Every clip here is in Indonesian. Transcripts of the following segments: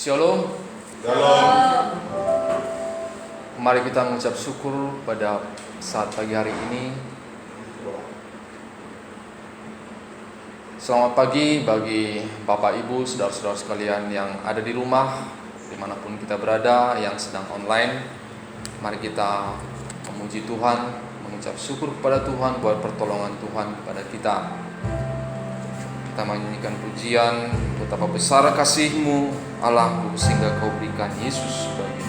Shalom. Shalom. Mari kita mengucap syukur pada saat pagi hari ini. Selamat pagi bagi Bapak Ibu, saudara-saudara sekalian yang ada di rumah, dimanapun kita berada, yang sedang online. Mari kita memuji Tuhan, mengucap syukur kepada Tuhan buat pertolongan Tuhan kepada kita. Kita menyanyikan pujian, betapa besar kasih-Mu Allahku, sehingga Kau berikan Yesus bagiku.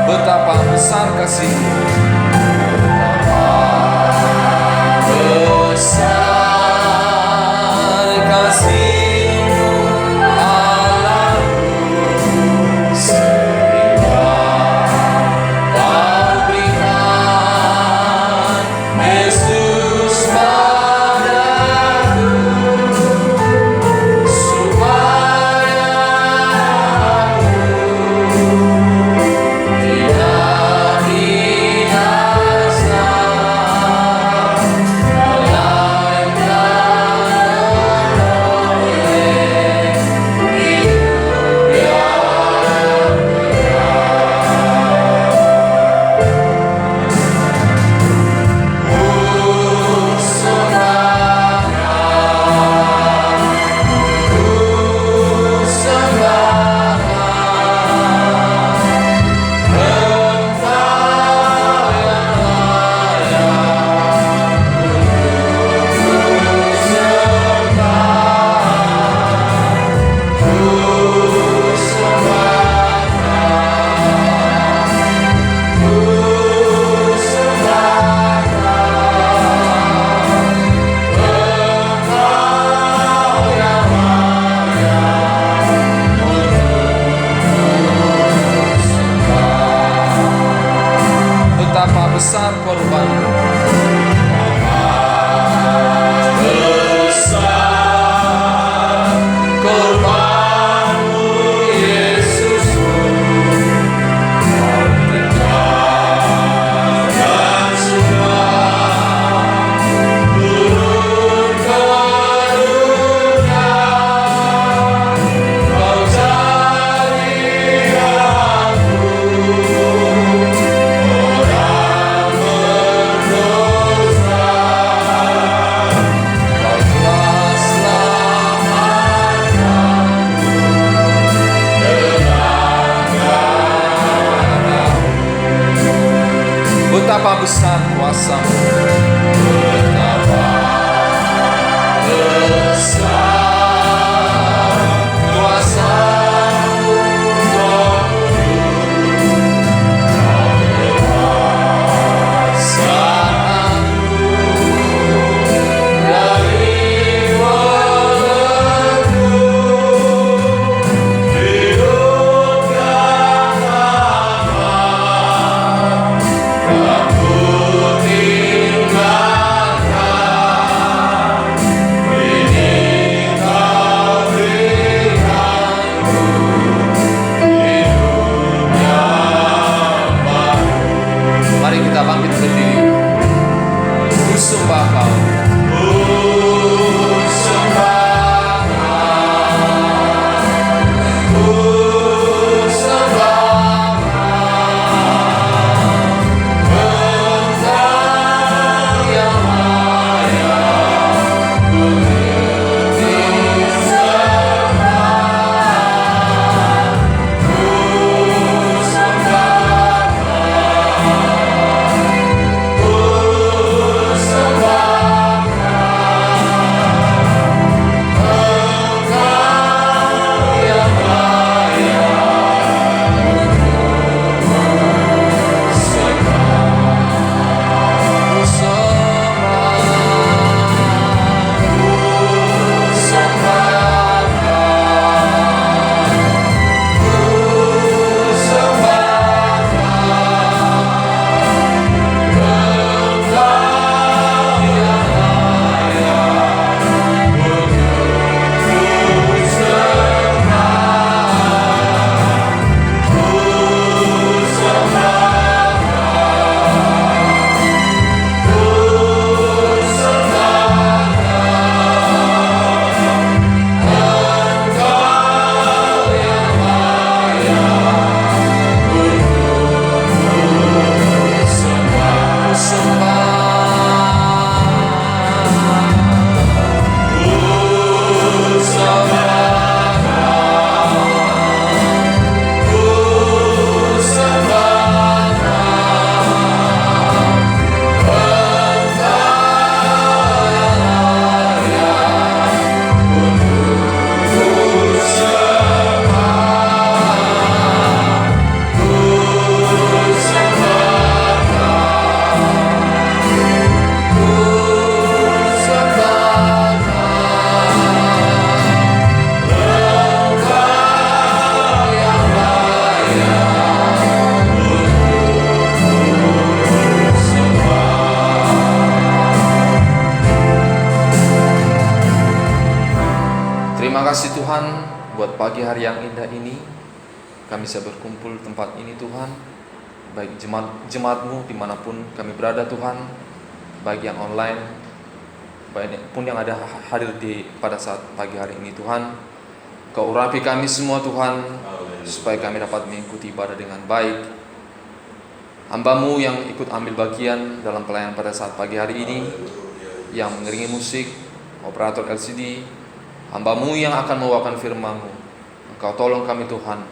Betapa besar kuasa-Mu, betapa besar kuasa-Mu, Kau bebaskan aku dari belenggu hidup yang aman. Aku buat pagi hari yang indah ini. Kami bisa berkumpul di tempat ini Tuhan, baik jemaat-Mu dimanapun kami berada Tuhan, baik yang online, baik pun yang ada hadir pada saat pagi hari ini Tuhan. Kau urapi kami semua Tuhan, supaya kami dapat mengikuti ibadah dengan baik. Hamba-Mu yang ikut ambil bagian dalam pelayanan pada saat pagi hari ini, yang mengiringi musik, operator LCD, hamba-Mu yang akan membawakan firman-Mu. Engkau tolong kami Tuhan,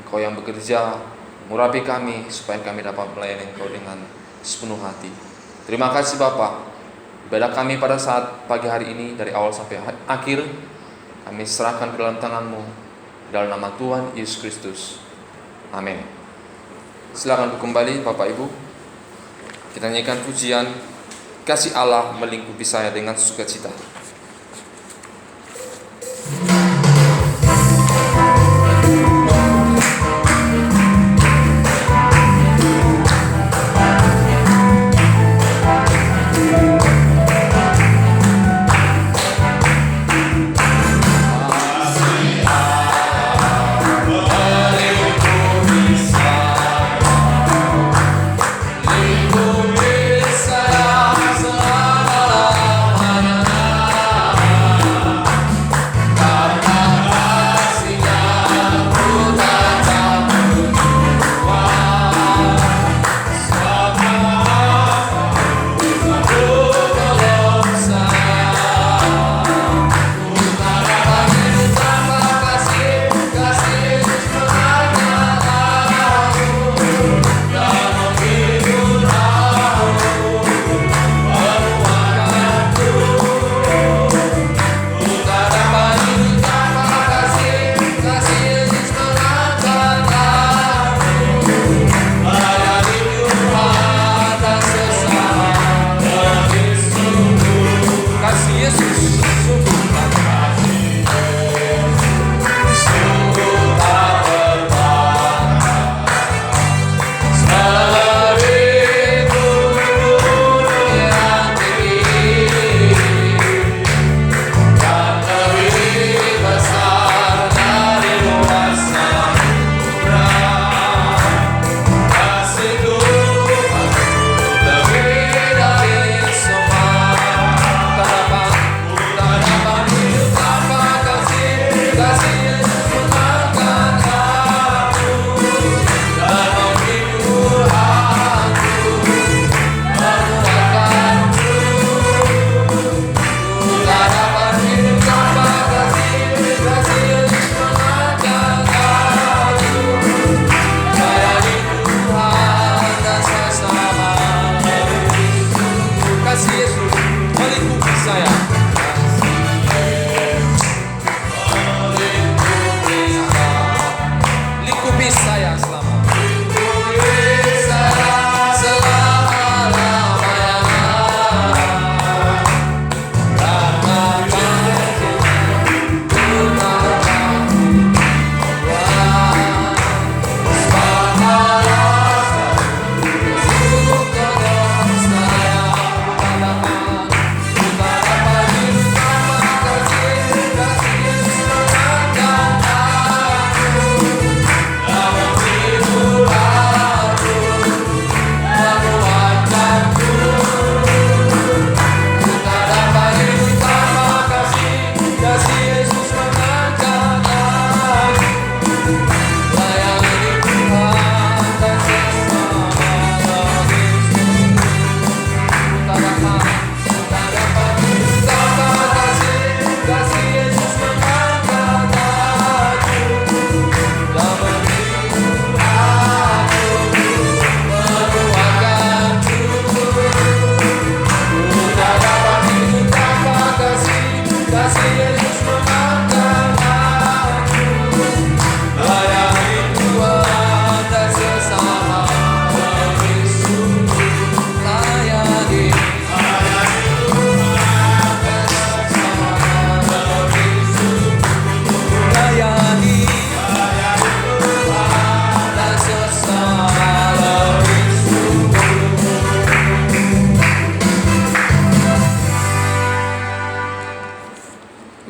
Engkau yang bekerja, mengurapi kami supaya kami dapat melayani Engkau dengan sepenuh hati. Terima kasih Bapa. Ibadah kami pada saat pagi hari ini dari awal sampai akhir kami serahkan ke dalam tangan-Mu, dalam nama Tuhan Yesus Kristus. Amin. Silakan kembali Bapak Ibu. Kita nyanyikan pujian Kasih Allah melingkupi saya dengan sukacita.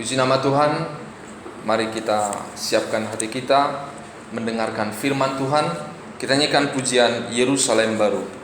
Puji nama Tuhan. Mari kita siapkan hati kita mendengarkan firman Tuhan. Kita nyanyikan pujian Yerusalem Baru. Yerusalem baru,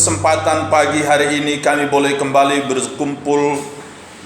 kesempatan pagi hari ini kami boleh kembali berkumpul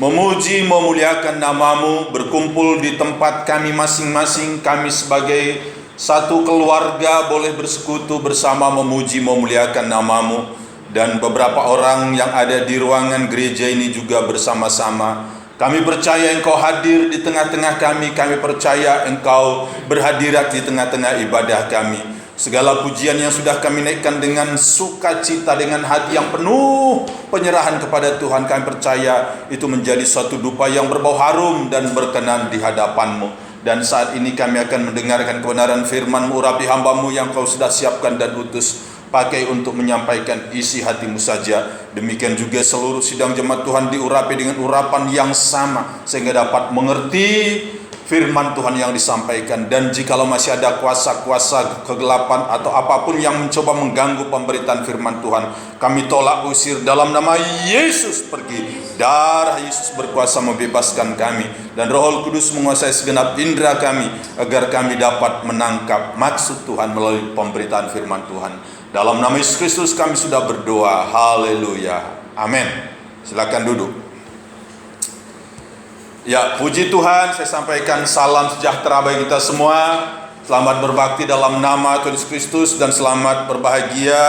memuji memuliakan nama-Mu, berkumpul di tempat kami masing-masing. Kami sebagai satu keluarga boleh bersekutu bersama memuji memuliakan nama-Mu, dan beberapa orang yang ada di ruangan gereja ini juga bersama-sama. Kami percaya Engkau hadir di tengah-tengah kami. Kami percaya Engkau berhadirat di tengah-tengah ibadah kami. Segala pujian yang sudah kami naikkan dengan sukacita, dengan hati yang penuh penyerahan kepada Tuhan, kami percaya itu menjadi suatu dupa yang berbau harum dan berkenan di hadapan-Mu. Dan saat ini kami akan mendengarkan kebenaran firman-Mu. Urapi hamba-Mu yang Kau sudah siapkan dan utus, pakai untuk menyampaikan isi hati-Mu saja. Demikian juga seluruh sidang jemaat Tuhan diurapi dengan urapan yang sama, sehingga dapat mengerti firman Tuhan yang disampaikan. Dan jikalau masih ada kuasa-kuasa kegelapan atau apapun yang mencoba mengganggu pemberitaan firman Tuhan, kami tolak usir dalam nama Yesus. Pergi. Darah Yesus berkuasa membebaskan kami, dan Roh Kudus menguasai segenap indera kami, agar kami dapat menangkap maksud Tuhan melalui pemberitaan firman Tuhan. Dalam nama Yesus Kristus kami sudah berdoa. Haleluya. Amin. Silakan duduk. Ya, puji Tuhan, saya sampaikan salam sejahtera bagi kita semua. Selamat berbakti dalam nama Tuhan Yesus Kristus, dan selamat berbahagia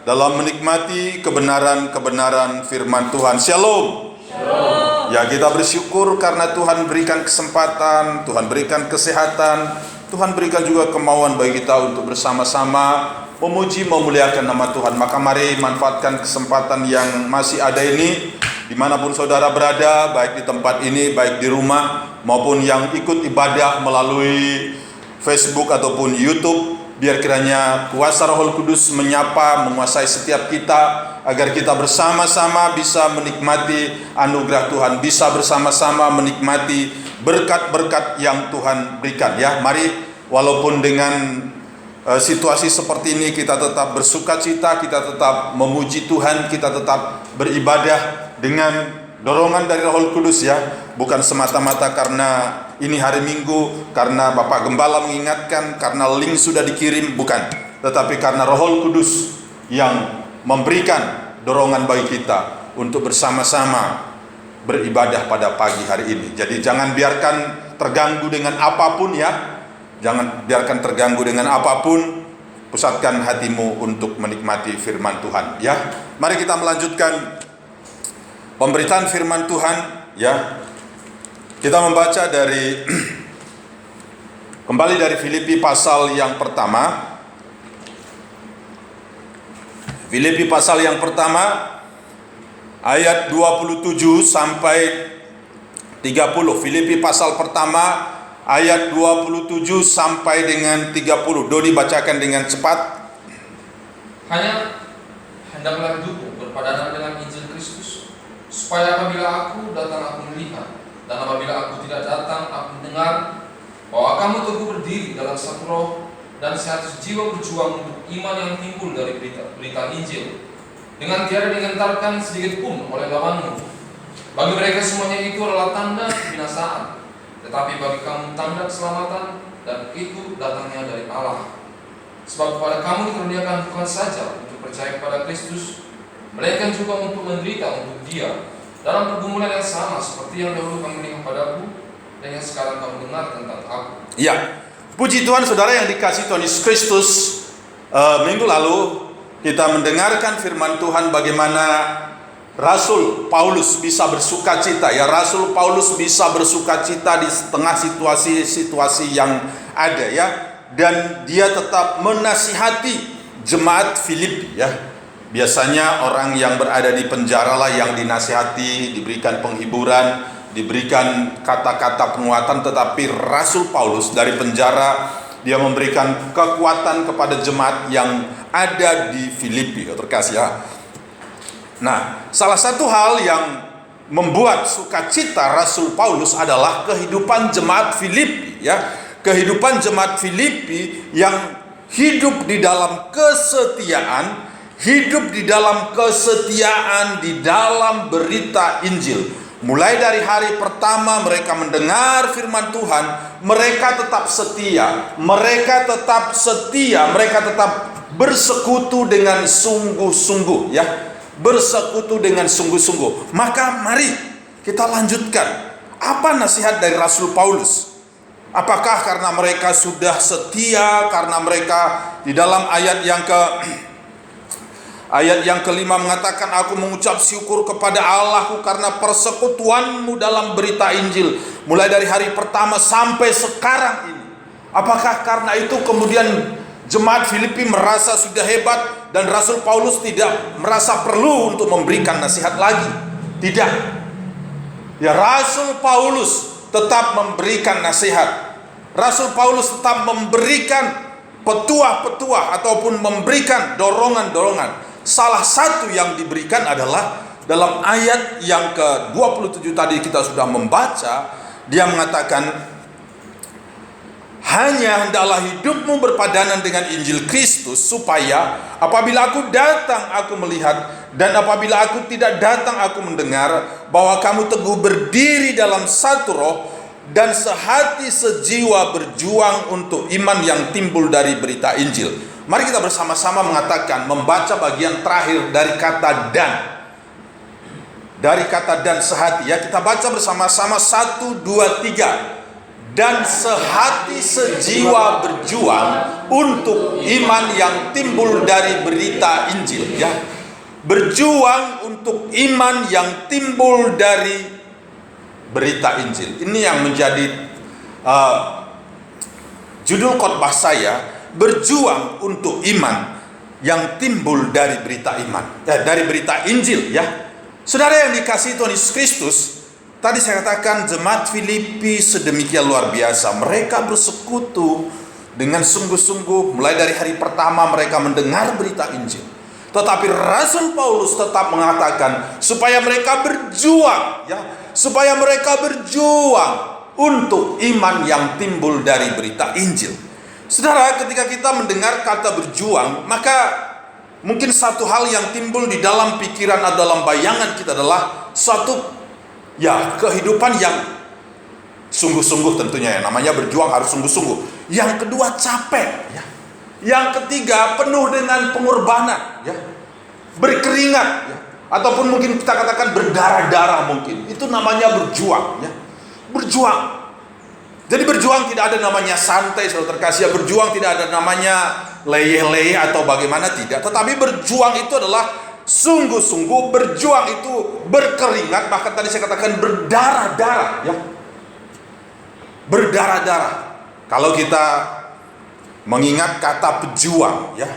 dalam menikmati kebenaran-kebenaran firman Tuhan. Shalom. Shalom. Ya, kita bersyukur karena Tuhan berikan kesempatan, Tuhan berikan kesehatan, Tuhan berikan juga kemauan bagi kita untuk bersama-sama memuji memuliakan nama Tuhan. Maka mari manfaatkan kesempatan yang masih ada ini, dimanapun saudara berada, baik di tempat ini, baik di rumah, maupun yang ikut ibadah melalui Facebook ataupun YouTube. Biar kiranya kuasa Roh Kudus menyapa, menguasai setiap kita, agar kita bersama-sama bisa menikmati anugerah Tuhan, bisa bersama-sama menikmati berkat-berkat yang Tuhan berikan. Ya, mari walaupun dengan situasi seperti ini kita tetap bersukacita, kita tetap memuji Tuhan, kita tetap beribadah dengan dorongan dari Roh Kudus, ya. Bukan semata-mata karena ini hari Minggu, karena Bapak Gembala mengingatkan, karena link sudah dikirim, bukan. Tetapi karena Roh Kudus yang memberikan dorongan bagi kita untuk bersama-sama beribadah pada pagi hari ini. Jadi jangan biarkan terganggu dengan apapun, ya. Jangan biarkan terganggu dengan apapun. Pusatkan hatimu untuk menikmati firman Tuhan, ya. Mari kita melanjutkan pemberitaan firman Tuhan, ya. Kita membaca dari kembali dari Filipi pasal yang pertama. Filipi pasal yang pertama ayat 27 sampai 30. Filipi pasal pertama ayat 27 sampai dengan 30. Dodi bacakan dengan cepat. Hanya hendaklah hidupmu berpadanan dengan Injil Kristus, supaya apabila aku datang aku melihat, dan apabila aku tidak datang aku mendengar, bahwa kamu teguh berdiri dalam satu roh dan satu jiwa berjuang untuk iman yang timbul dari berita Injil, dengan tiada digentarkan sedikit pun oleh lawanmu. Bagi mereka semuanya itu adalah tanda kebinasaan, tetapi bagi kamu tanda keselamatan, dan itu datangnya dari Allah. Sebab kepada kamu dikaruniakan bukan saja untuk percaya kepada Kristus, melainkan juga untuk menderita untuk Dia dalam pergumulan yang sama seperti yang dahulu kamu lihat padaku, dan yang sekarang kamu dengar tentang aku. Ya, puji Tuhan saudara yang dikasihi Tuhan Yesus Kristus. Minggu lalu kita mendengarkan firman Tuhan bagaimana Rasul Paulus bisa bersukacita, ya. Rasul Paulus bisa bersukacita di tengah situasi-situasi yang ada, ya. Dan dia tetap menasihati jemaat Filipi, ya. Biasanya orang yang berada di penjara lah yang dinasihati, diberikan penghiburan, diberikan kata-kata penguatan. Tetapi Rasul Paulus dari penjara, dia memberikan kekuatan kepada jemaat yang ada di Filipi, terkasih, ya. Nah, salah satu hal yang membuat sukacita Rasul Paulus adalah kehidupan jemaat Filipi, ya. Kehidupan jemaat Filipi yang hidup di dalam kesetiaan, hidup di dalam kesetiaan di dalam berita Injil. Mulai dari hari pertama mereka mendengar firman Tuhan, mereka tetap setia, mereka tetap bersekutu dengan sungguh-sungguh, ya. Bersekutu dengan sungguh-sungguh. Maka mari kita lanjutkan. Apa nasihat dari Rasul Paulus? Apakah karena mereka sudah setia, karena mereka di dalam ayat yang kelima mengatakan, aku mengucap syukur kepada Allahku karena persekutuanmu dalam berita Injil mulai dari hari pertama sampai sekarang ini. Apakah karena itu kemudian jemaat Filipi merasa sudah hebat dan Rasul Paulus tidak merasa perlu untuk memberikan nasihat lagi? Tidak. Ya, Rasul Paulus tetap memberikan nasihat. Rasul Paulus tetap memberikan petuah-petuah ataupun memberikan dorongan-dorongan. Salah satu yang diberikan adalah dalam ayat yang ke-27 tadi kita sudah membaca. Dia mengatakan, hanya hendaklah hidupmu berpadanan dengan Injil Kristus, supaya apabila aku datang aku melihat, dan apabila aku tidak datang aku mendengar, bahwa kamu teguh berdiri dalam satu roh dan sehati sejiwa berjuang untuk iman yang timbul dari berita Injil. Mari kita bersama-sama mengatakan, membaca bagian terakhir dari kata dan. Dari kata dan sehati, ya, kita baca bersama-sama 1, 2, 3. Dan sehati sejiwa berjuang untuk iman yang timbul dari berita Injil, ya. Berjuang untuk iman yang timbul dari berita Injil. Ini yang menjadi judul khotbah saya, berjuang untuk iman yang timbul dari berita iman, dari berita Injil, ya. Saudara yang dikasihi Tuhan Yesus Kristus, tadi saya katakan jemaat Filipi sedemikian luar biasa. Mereka bersekutu dengan sungguh-sungguh. Mulai dari hari pertama mereka mendengar berita Injil. Tetapi Rasul Paulus tetap mengatakan supaya mereka berjuang, ya, supaya mereka berjuang untuk iman yang timbul dari berita Injil. Saudara, ketika kita mendengar kata berjuang, maka mungkin satu hal yang timbul di dalam pikiran atau dalam bayangan kita adalah suatu, ya, kehidupan yang sungguh-sungguh tentunya, ya. Namanya berjuang harus sungguh-sungguh. Yang kedua capek, ya. Yang ketiga penuh dengan pengorbanan, ya. Berkeringat, ya. Ataupun mungkin kita katakan berdarah-darah mungkin. Itu namanya berjuang, ya. Berjuang. Jadi berjuang tidak ada namanya santai, saudara terkasih. Berjuang tidak ada namanya leyeh-leyeh atau bagaimana, tidak. Tetapi berjuang itu adalah sungguh-sungguh. Berjuang itu berkeringat, bahkan tadi saya katakan berdarah-darah, ya. Berdarah-darah. Kalau kita mengingat kata pejuang, ya.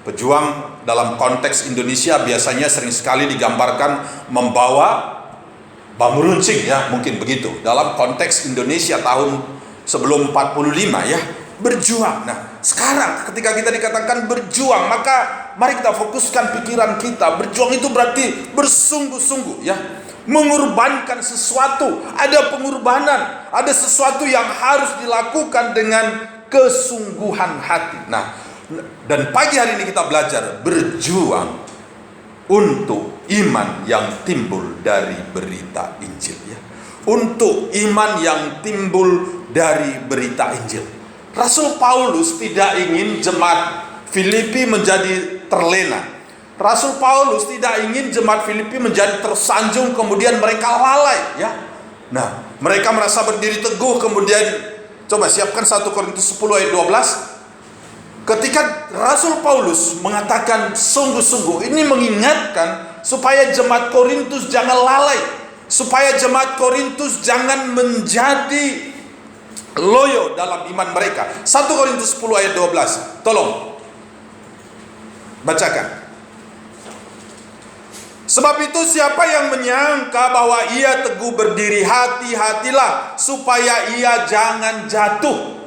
Pejuang dalam konteks Indonesia biasanya sering sekali digambarkan membawa bambu runcing, ya, mungkin begitu. Dalam konteks Indonesia tahun sebelum 45, ya. Berjuang. Nah, sekarang ketika kita dikatakan berjuang, maka mari kita fokuskan pikiran kita. Berjuang itu berarti bersungguh-sungguh, ya. Mengorbankan sesuatu, ada pengorbanan, ada sesuatu yang harus dilakukan dengan kesungguhan hati. Nah, dan pagi hari ini kita belajar berjuang untuk iman yang timbul dari berita Injil, ya. Untuk iman yang timbul dari berita Injil. Rasul Paulus tidak ingin jemaat Filipi menjadi terlena. Rasul Paulus tidak ingin jemaat Filipi menjadi tersanjung kemudian mereka lalai, ya. Nah, mereka merasa berdiri teguh kemudian, coba siapkan 1 Korintus 10 ayat 12. Ketika Rasul Paulus mengatakan sungguh-sungguh, ini mengingatkan supaya jemaat Korintus jangan lalai, supaya jemaat Korintus jangan menjadi loyo dalam iman mereka. 1 Korintus 10 ayat 12. Tolong bacakan. Sebab itu siapa yang menyangka bahwa ia teguh berdiri, hati-hatilah supaya ia jangan jatuh.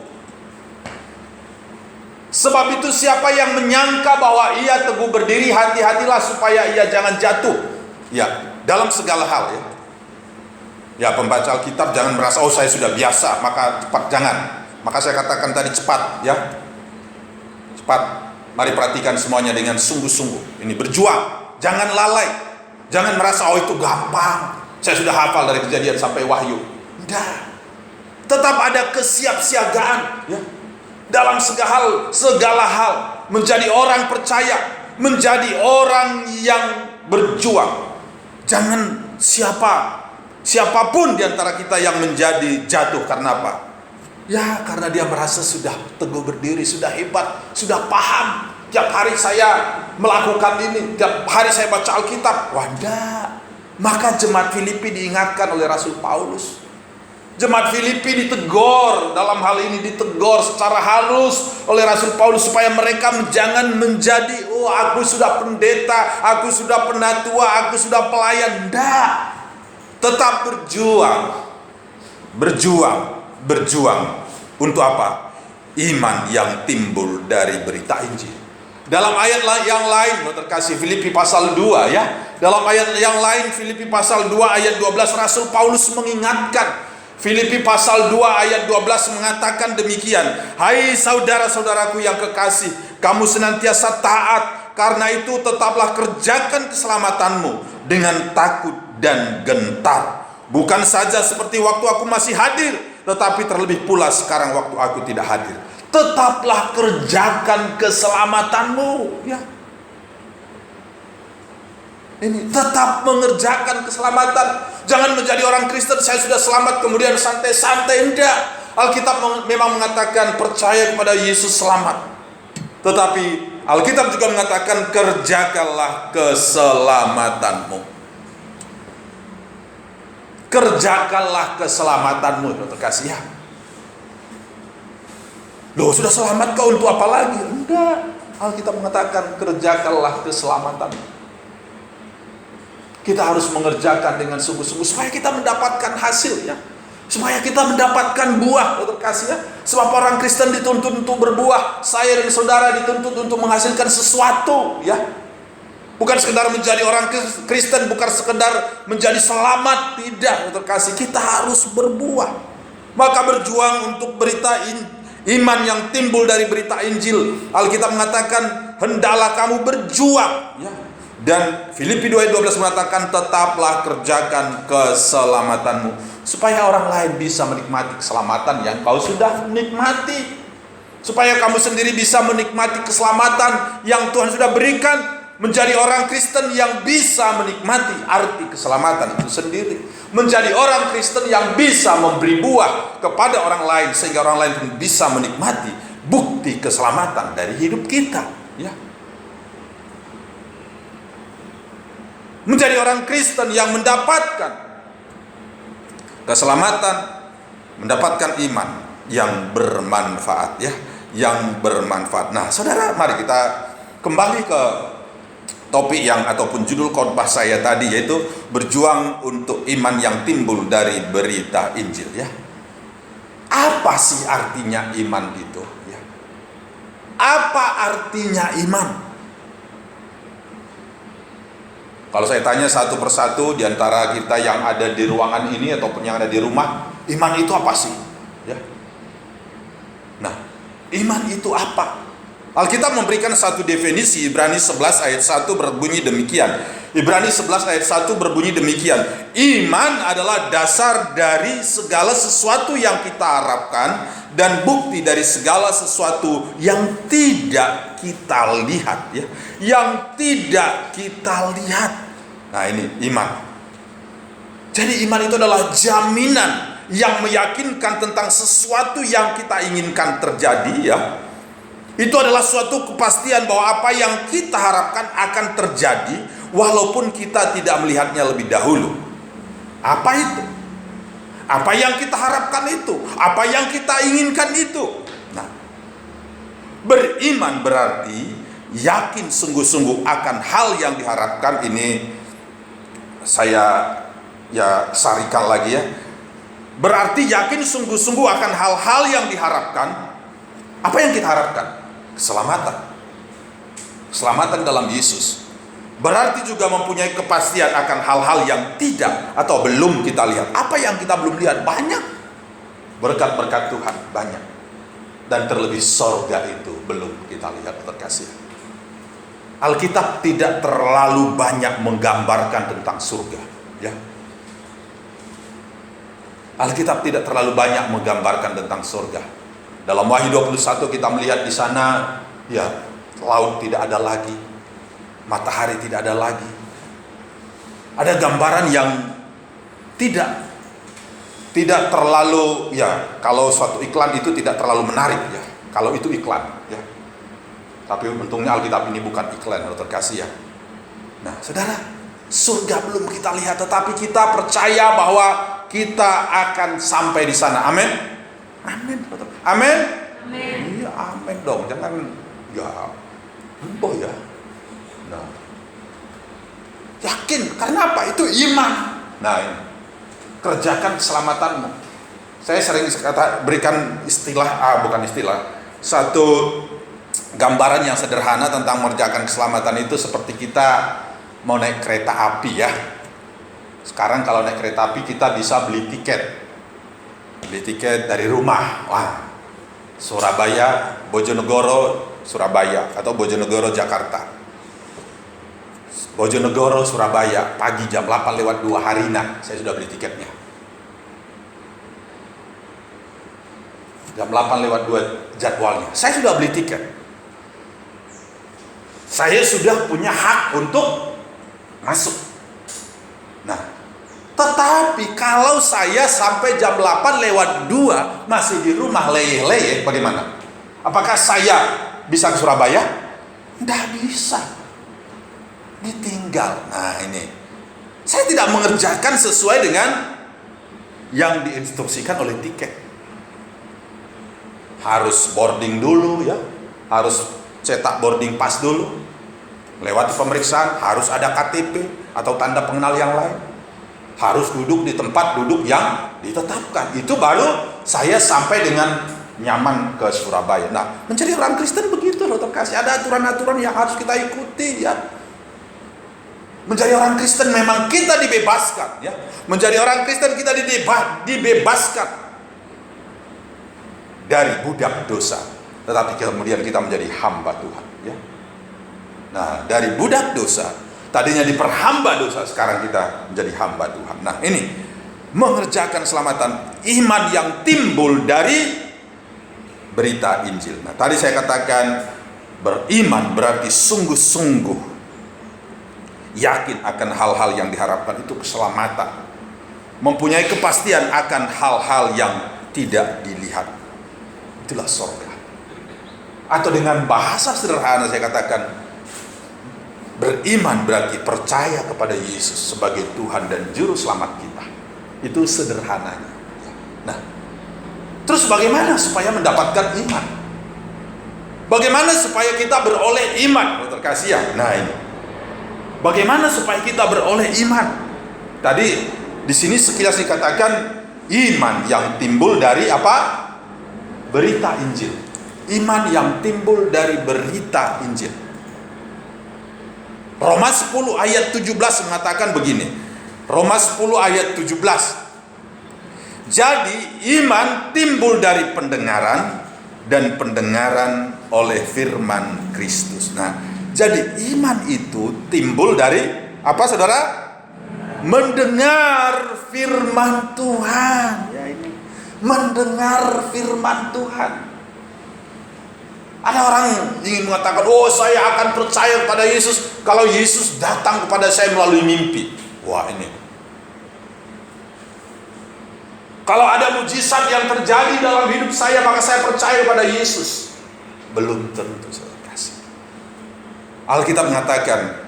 Sebab itu siapa yang menyangka bahwa ia teguh berdiri, hati-hatilah supaya ia jangan jatuh. Ya, dalam segala hal, ya. Ya, pembaca Alkitab jangan merasa, oh saya sudah biasa, maka cepat, jangan. Maka saya katakan tadi cepat, ya. Cepat. Mari perhatikan semuanya dengan sungguh-sungguh. Ini berjuang, jangan lalai. Jangan merasa, oh itu gampang, saya sudah hafal dari Kejadian sampai Wahyu. Tidak. Tetap ada kesiapsiagaan, ya. Dalam segala hal menjadi orang percaya, menjadi orang yang berjuang. Jangan siapapun di antara kita yang menjadi jatuh karena apa? Ya, karena dia merasa sudah teguh berdiri, sudah hebat, sudah paham. Tiap hari saya melakukan ini, tiap hari saya baca Alkitab. Wadah. Maka jemaat Filipi diingatkan oleh Rasul Paulus. Jemaat Filipi ditegur, dalam hal ini ditegur secara halus oleh Rasul Paulus supaya mereka jangan menjadi, oh aku sudah pendeta, aku sudah penatua, aku sudah pelayan. Tidak. Tetap berjuang. Untuk apa? Iman yang timbul dari berita Injil. Dalam ayat yang lain, terkasih, Filipi pasal 2 ya. Dalam ayat yang lain, Filipi pasal 2 ayat 12, Rasul Paulus mengingatkan. Filipi pasal 2 ayat 12 mengatakan demikian. Hai saudara-saudaraku yang kekasih, kamu senantiasa taat. Karena itu tetaplah kerjakan keselamatanmu dengan takut dan gentar. Bukan saja seperti waktu aku masih hadir, tetapi terlebih pula sekarang waktu aku tidak hadir. Tetaplah kerjakan keselamatanmu, ya. Ini tetap mengerjakan keselamatan. Jangan menjadi orang Kristen, saya sudah selamat kemudian santai-santai. Enggak. Alkitab memang mengatakan percaya kepada Yesus selamat. Tetapi Alkitab juga mengatakan kerjakanlah keselamatanmu. Kerjakanlah keselamatanmu, terkasih ya. Loh, sudah selamat kau untuk apa lagi? Enggak. Alkitab mengatakan kerjakanlah keselamatanmu. Kita harus mengerjakan dengan sungguh-sungguh supaya kita mendapatkan hasil, ya. Supaya kita mendapatkan buah, terkasih ya. Sebab orang Kristen dituntut untuk berbuah. Saya dan saudara dituntut untuk menghasilkan sesuatu, ya. Bukan sekedar menjadi orang Kristen, bukan sekedar menjadi selamat, tidak, terkasih. Kita harus berbuah. Maka berjuang untuk berita iman yang timbul dari berita Injil. Alkitab mengatakan hendaklah kamu berjuang, ya. Dan Filipi 2 ayat 12 mengatakan tetaplah kerjakan keselamatanmu, supaya orang lain bisa menikmati keselamatan yang kau sudah nikmati. Supaya kamu sendiri bisa menikmati keselamatan yang Tuhan sudah berikan. Menjadi orang Kristen yang bisa menikmati arti keselamatan itu sendiri. Menjadi orang Kristen yang bisa memberi buah kepada orang lain, sehingga orang lain pun bisa menikmati bukti keselamatan dari hidup kita, ya. Menjadi orang Kristen yang mendapatkan keselamatan, mendapatkan iman yang bermanfaat, ya, yang bermanfaat. Nah, saudara, mari kita kembali ke topik yang ataupun judul khotbah saya tadi, yaitu berjuang untuk iman yang timbul dari berita Injil, ya. Apa sih artinya iman itu, ya? Apa artinya iman? Kalau saya tanya satu persatu di antara kita yang ada di ruangan ini ataupun yang ada di rumah, iman itu apa sih? Ya. Nah, iman itu apa? Alkitab memberikan satu definisi. Ibrani 11 ayat 1 berbunyi demikian. Ibrani 11 ayat 1 berbunyi demikian. Iman adalah dasar dari segala sesuatu yang kita harapkan dan bukti dari segala sesuatu yang tidak kita lihat, ya. Yang tidak kita lihat. Nah, ini iman. Jadi iman itu adalah jaminan yang meyakinkan tentang sesuatu yang kita inginkan terjadi, ya. Itu adalah suatu kepastian bahwa apa yang kita harapkan akan terjadi walaupun kita tidak melihatnya lebih dahulu. Apa itu? Apa yang kita harapkan itu? Apa yang kita inginkan itu? Nah, beriman berarti yakin sungguh-sungguh akan hal yang diharapkan. Ini saya sarikan lagi, ya. Berarti yakin sungguh-sungguh akan hal-hal yang diharapkan. Apa yang kita harapkan? Keselamatan. Keselamatan dalam Yesus. Berarti juga mempunyai kepastian akan hal-hal yang tidak atau belum kita lihat. Apa yang kita belum lihat? Banyak. Berkat-berkat Tuhan banyak. Dan terlebih sorga itu belum kita lihat, terkasih. Alkitab tidak terlalu banyak menggambarkan tentang surga, ya. Alkitab tidak terlalu banyak menggambarkan tentang surga. Dalam Wahyu 21 kita melihat di sana, ya, laut tidak ada lagi, matahari tidak ada lagi. Ada gambaran yang tidak terlalu, ya, kalau suatu iklan itu tidak terlalu menarik, ya, kalau itu iklan, ya. Tapi untungnya Alkitab ini bukan iklan, kalau terkasih, ya. Nah, saudara, surga belum kita lihat, tetapi kita percaya bahwa kita akan sampai di sana. Amin. Amin. Amin. Amin. Iya, amin dong. Jangan ya boh ya. Nah, yakin karena apa? Itu iman. Nah, ini. Kerjakan keselamatanmu. Saya sering berikan istilah, bukan istilah, satu gambaran yang sederhana tentang mengerjakan keselamatan itu seperti kita mau naik kereta api, ya. Sekarang kalau naik kereta api kita bisa beli tiket dari rumah. Wah, Surabaya, Bojonegoro, Surabaya, atau Bojonegoro, Jakarta. Bojonegoro, Surabaya, pagi jam 8:02 Harina, saya sudah beli tiketnya. Jam 8:02 jadwalnya, saya sudah beli tiket. Saya sudah punya hak untuk masuk. Nah, tetapi kalau saya sampai jam 8:02 masih di rumah leyeh-leyeh, bagaimana? Apakah saya bisa ke Surabaya? Tidak bisa. Ditinggal. Nah, ini. Saya tidak mengerjakan sesuai dengan yang diinstruksikan oleh tiket. Harus boarding dulu, ya. Harus cetak boarding pass dulu. Lewati pemeriksaan, harus ada KTP atau tanda pengenal yang lain. Harus duduk di tempat duduk yang ditetapkan. Itu baru saya sampai dengan nyaman ke Surabaya. Nah, menjadi orang Kristen begitu, loh, terkasih. Ada aturan-aturan yang harus kita ikuti, ya. Menjadi orang Kristen memang kita dibebaskan, ya. Menjadi orang Kristen kita dibebaskan dari budak dosa. Tetapi kemudian kita menjadi hamba Tuhan, ya. Nah, dari budak dosa, tadinya diperhamba dosa, sekarang kita menjadi hamba Tuhan. Nah, ini mengerjakan keselamatan, iman yang timbul dari berita Injil. Nah, tadi saya katakan beriman berarti sungguh-sungguh yakin akan hal-hal yang diharapkan, itu keselamatan. Mempunyai kepastian akan hal-hal yang tidak dilihat, itulah surga. Atau dengan bahasa sederhana saya katakan, beriman berarti percaya kepada Yesus sebagai Tuhan dan Juru Selamat kita. Itu sederhananya. Nah, terus bagaimana supaya mendapatkan iman? Bagaimana supaya kita beroleh iman? Terkasih, ya. Nah, ini. Bagaimana supaya kita beroleh iman? Tadi di sini sekilas dikatakan iman yang timbul dari apa? Berita Injil. Iman yang timbul dari berita Injil. Roma 10 ayat 17 mengatakan begini. Roma 10 ayat 17. Jadi iman timbul dari pendengaran, dan pendengaran oleh firman Kristus. Nah, jadi iman itu timbul dari apa, saudara? Mendengar firman Tuhan. Ya, ini. Mendengar firman Tuhan. Ada orang ingin mengatakan, oh, saya akan percaya kepada Yesus kalau Yesus datang kepada saya melalui mimpi. Wah, ini. Kalau ada mujizat yang terjadi dalam hidup saya, maka saya percaya kepada Yesus. Belum tentu, saudara. Alkitab mengatakan,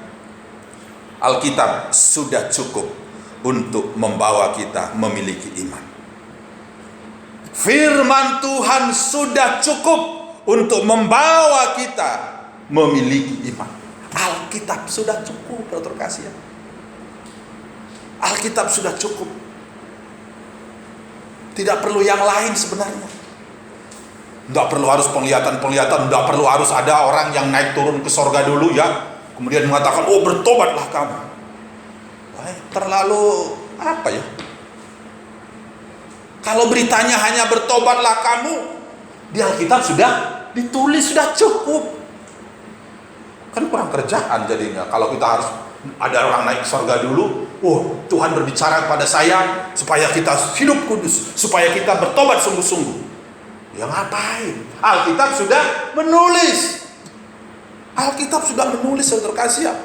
Alkitab sudah cukup untuk membawa kita memiliki iman. Firman Tuhan sudah cukup untuk membawa kita memiliki iman. Alkitab sudah cukup, terkasih, ya. Alkitab sudah cukup. Tidak perlu yang lain sebenarnya. Tidak perlu harus penglihatan-penglihatan, tidak perlu harus ada orang yang naik turun ke sorga dulu, ya. Kemudian mengatakan, oh, bertobatlah kamu. Terlalu apa, ya? Kalau beritanya hanya bertobatlah kamu, di Alkitab sudah ditulis, sudah cukup. Kan kurang kerjaan jadinya. Kalau kita harus ada orang naik sorga dulu, oh, Tuhan berbicara kepada saya supaya kita hidup kudus, supaya kita bertobat sungguh-sungguh. Ya ngapain? Alkitab sudah menulis. Alkitab sudah menulis, saudara kasih ya.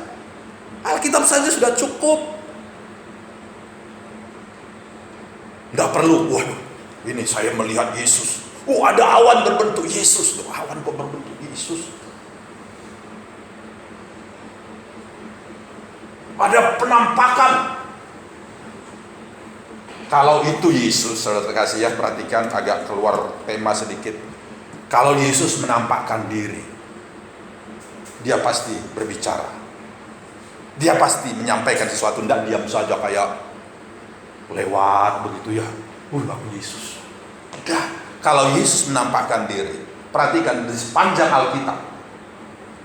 Alkitab saja sudah cukup. Tidak perlu, waduh, ini saya melihat Yesus. Ada awan berbentuk Yesus. Awan kok berbentuk Yesus? Ada penampakan. Kalau itu Yesus, saudara kasih ya, perhatikan agak keluar tema sedikit. Kalau Yesus menampakkan diri, dia pasti berbicara. Dia pasti menyampaikan sesuatu, tidak diam saja kayak lewat begitu ya. Aku Yesus. Udah, kalau Yesus menampakkan diri, perhatikan di sepanjang Alkitab,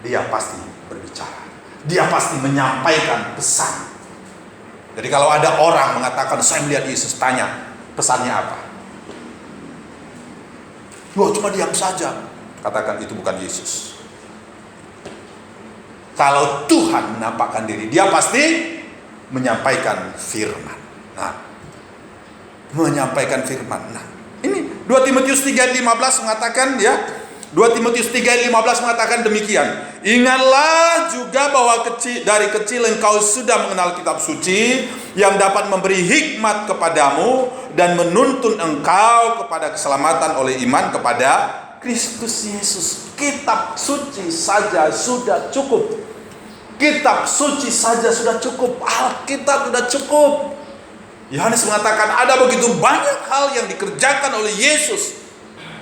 dia pasti berbicara. Dia pasti menyampaikan pesan. Jadi kalau ada orang mengatakan saya melihat Yesus, tanya pesannya apa? Cuma diam saja. Katakan itu bukan Yesus. Kalau Tuhan menampakkan diri, dia pasti menyampaikan firman. Menyampaikan firman. Ini 2 Timotius 3:15 mengatakan ya. 2 Timotius 3:15 mengatakan demikian. Ingatlah juga bahwa dari kecil engkau sudah mengenal kitab suci yang dapat memberi hikmat kepadamu dan menuntun engkau kepada keselamatan oleh iman kepada Kristus Yesus. Kitab suci saja sudah cukup. Kitab suci saja sudah cukup. Alkitab sudah cukup. Yohanes mengatakan ada begitu banyak hal yang dikerjakan oleh Yesus.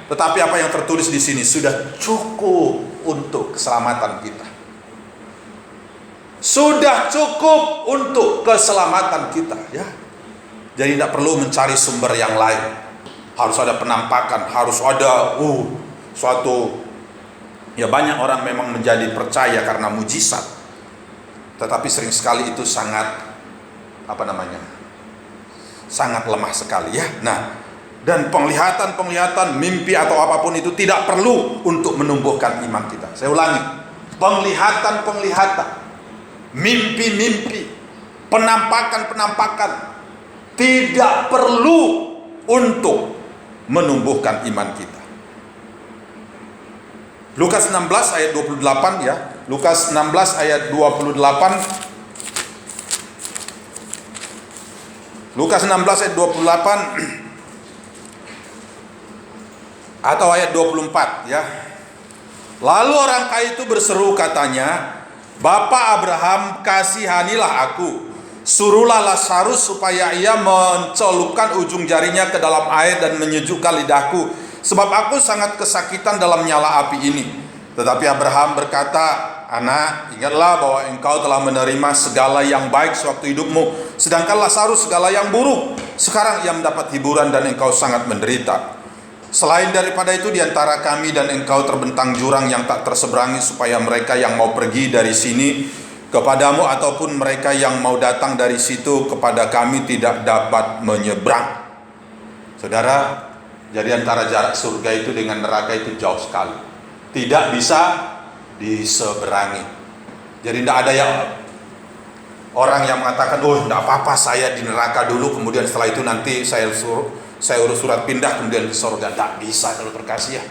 Tetapi apa yang tertulis di sini sudah cukup untuk keselamatan kita. Sudah cukup untuk keselamatan kita, ya. Jadi tidak perlu mencari sumber yang lain. Harus ada penampakan, harus ada suatu, ya, banyak orang memang menjadi percaya karena mujizat. Tetapi sering sekali itu sangat sangat lemah sekali, ya. Dan penglihatan, mimpi atau apapun itu tidak perlu untuk menumbuhkan iman kita. Saya ulangi, penglihatan, mimpi, penampakan tidak perlu untuk menumbuhkan iman kita. Lukas 16 ayat 28 ya. Lukas 16 ayat 28. Lukas 16 ayat 28 atau ayat 24 ya. Lalu orang kaya itu berseru katanya, Bapak Abraham, kasihanilah aku. Suruhlah Lazarus supaya ia mencelupkan ujung jarinya ke dalam air dan menyejukkan lidahku, sebab aku sangat kesakitan dalam nyala api ini. Tetapi Abraham berkata, Anak, ingatlah bahwa engkau telah menerima segala yang baik sewaktu hidupmu, sedangkan Lazarus segala yang buruk. Sekarang ia mendapat hiburan dan engkau sangat menderita. Selain daripada itu, di antara kami dan engkau terbentang jurang yang tak terseberangi, supaya mereka yang mau pergi dari sini kepadamu ataupun mereka yang mau datang dari situ kepada kami tidak dapat menyeberang. Saudara, jadi antara jarak surga itu dengan neraka itu jauh sekali, tidak bisa diseberangi. Jadi tidak ada yang orang yang mengatakan, tidak apa-apa saya di neraka dulu, kemudian setelah itu nanti saya urus surat pindah kemudian ke surga. Tidak bisa, kalau terkasih ya,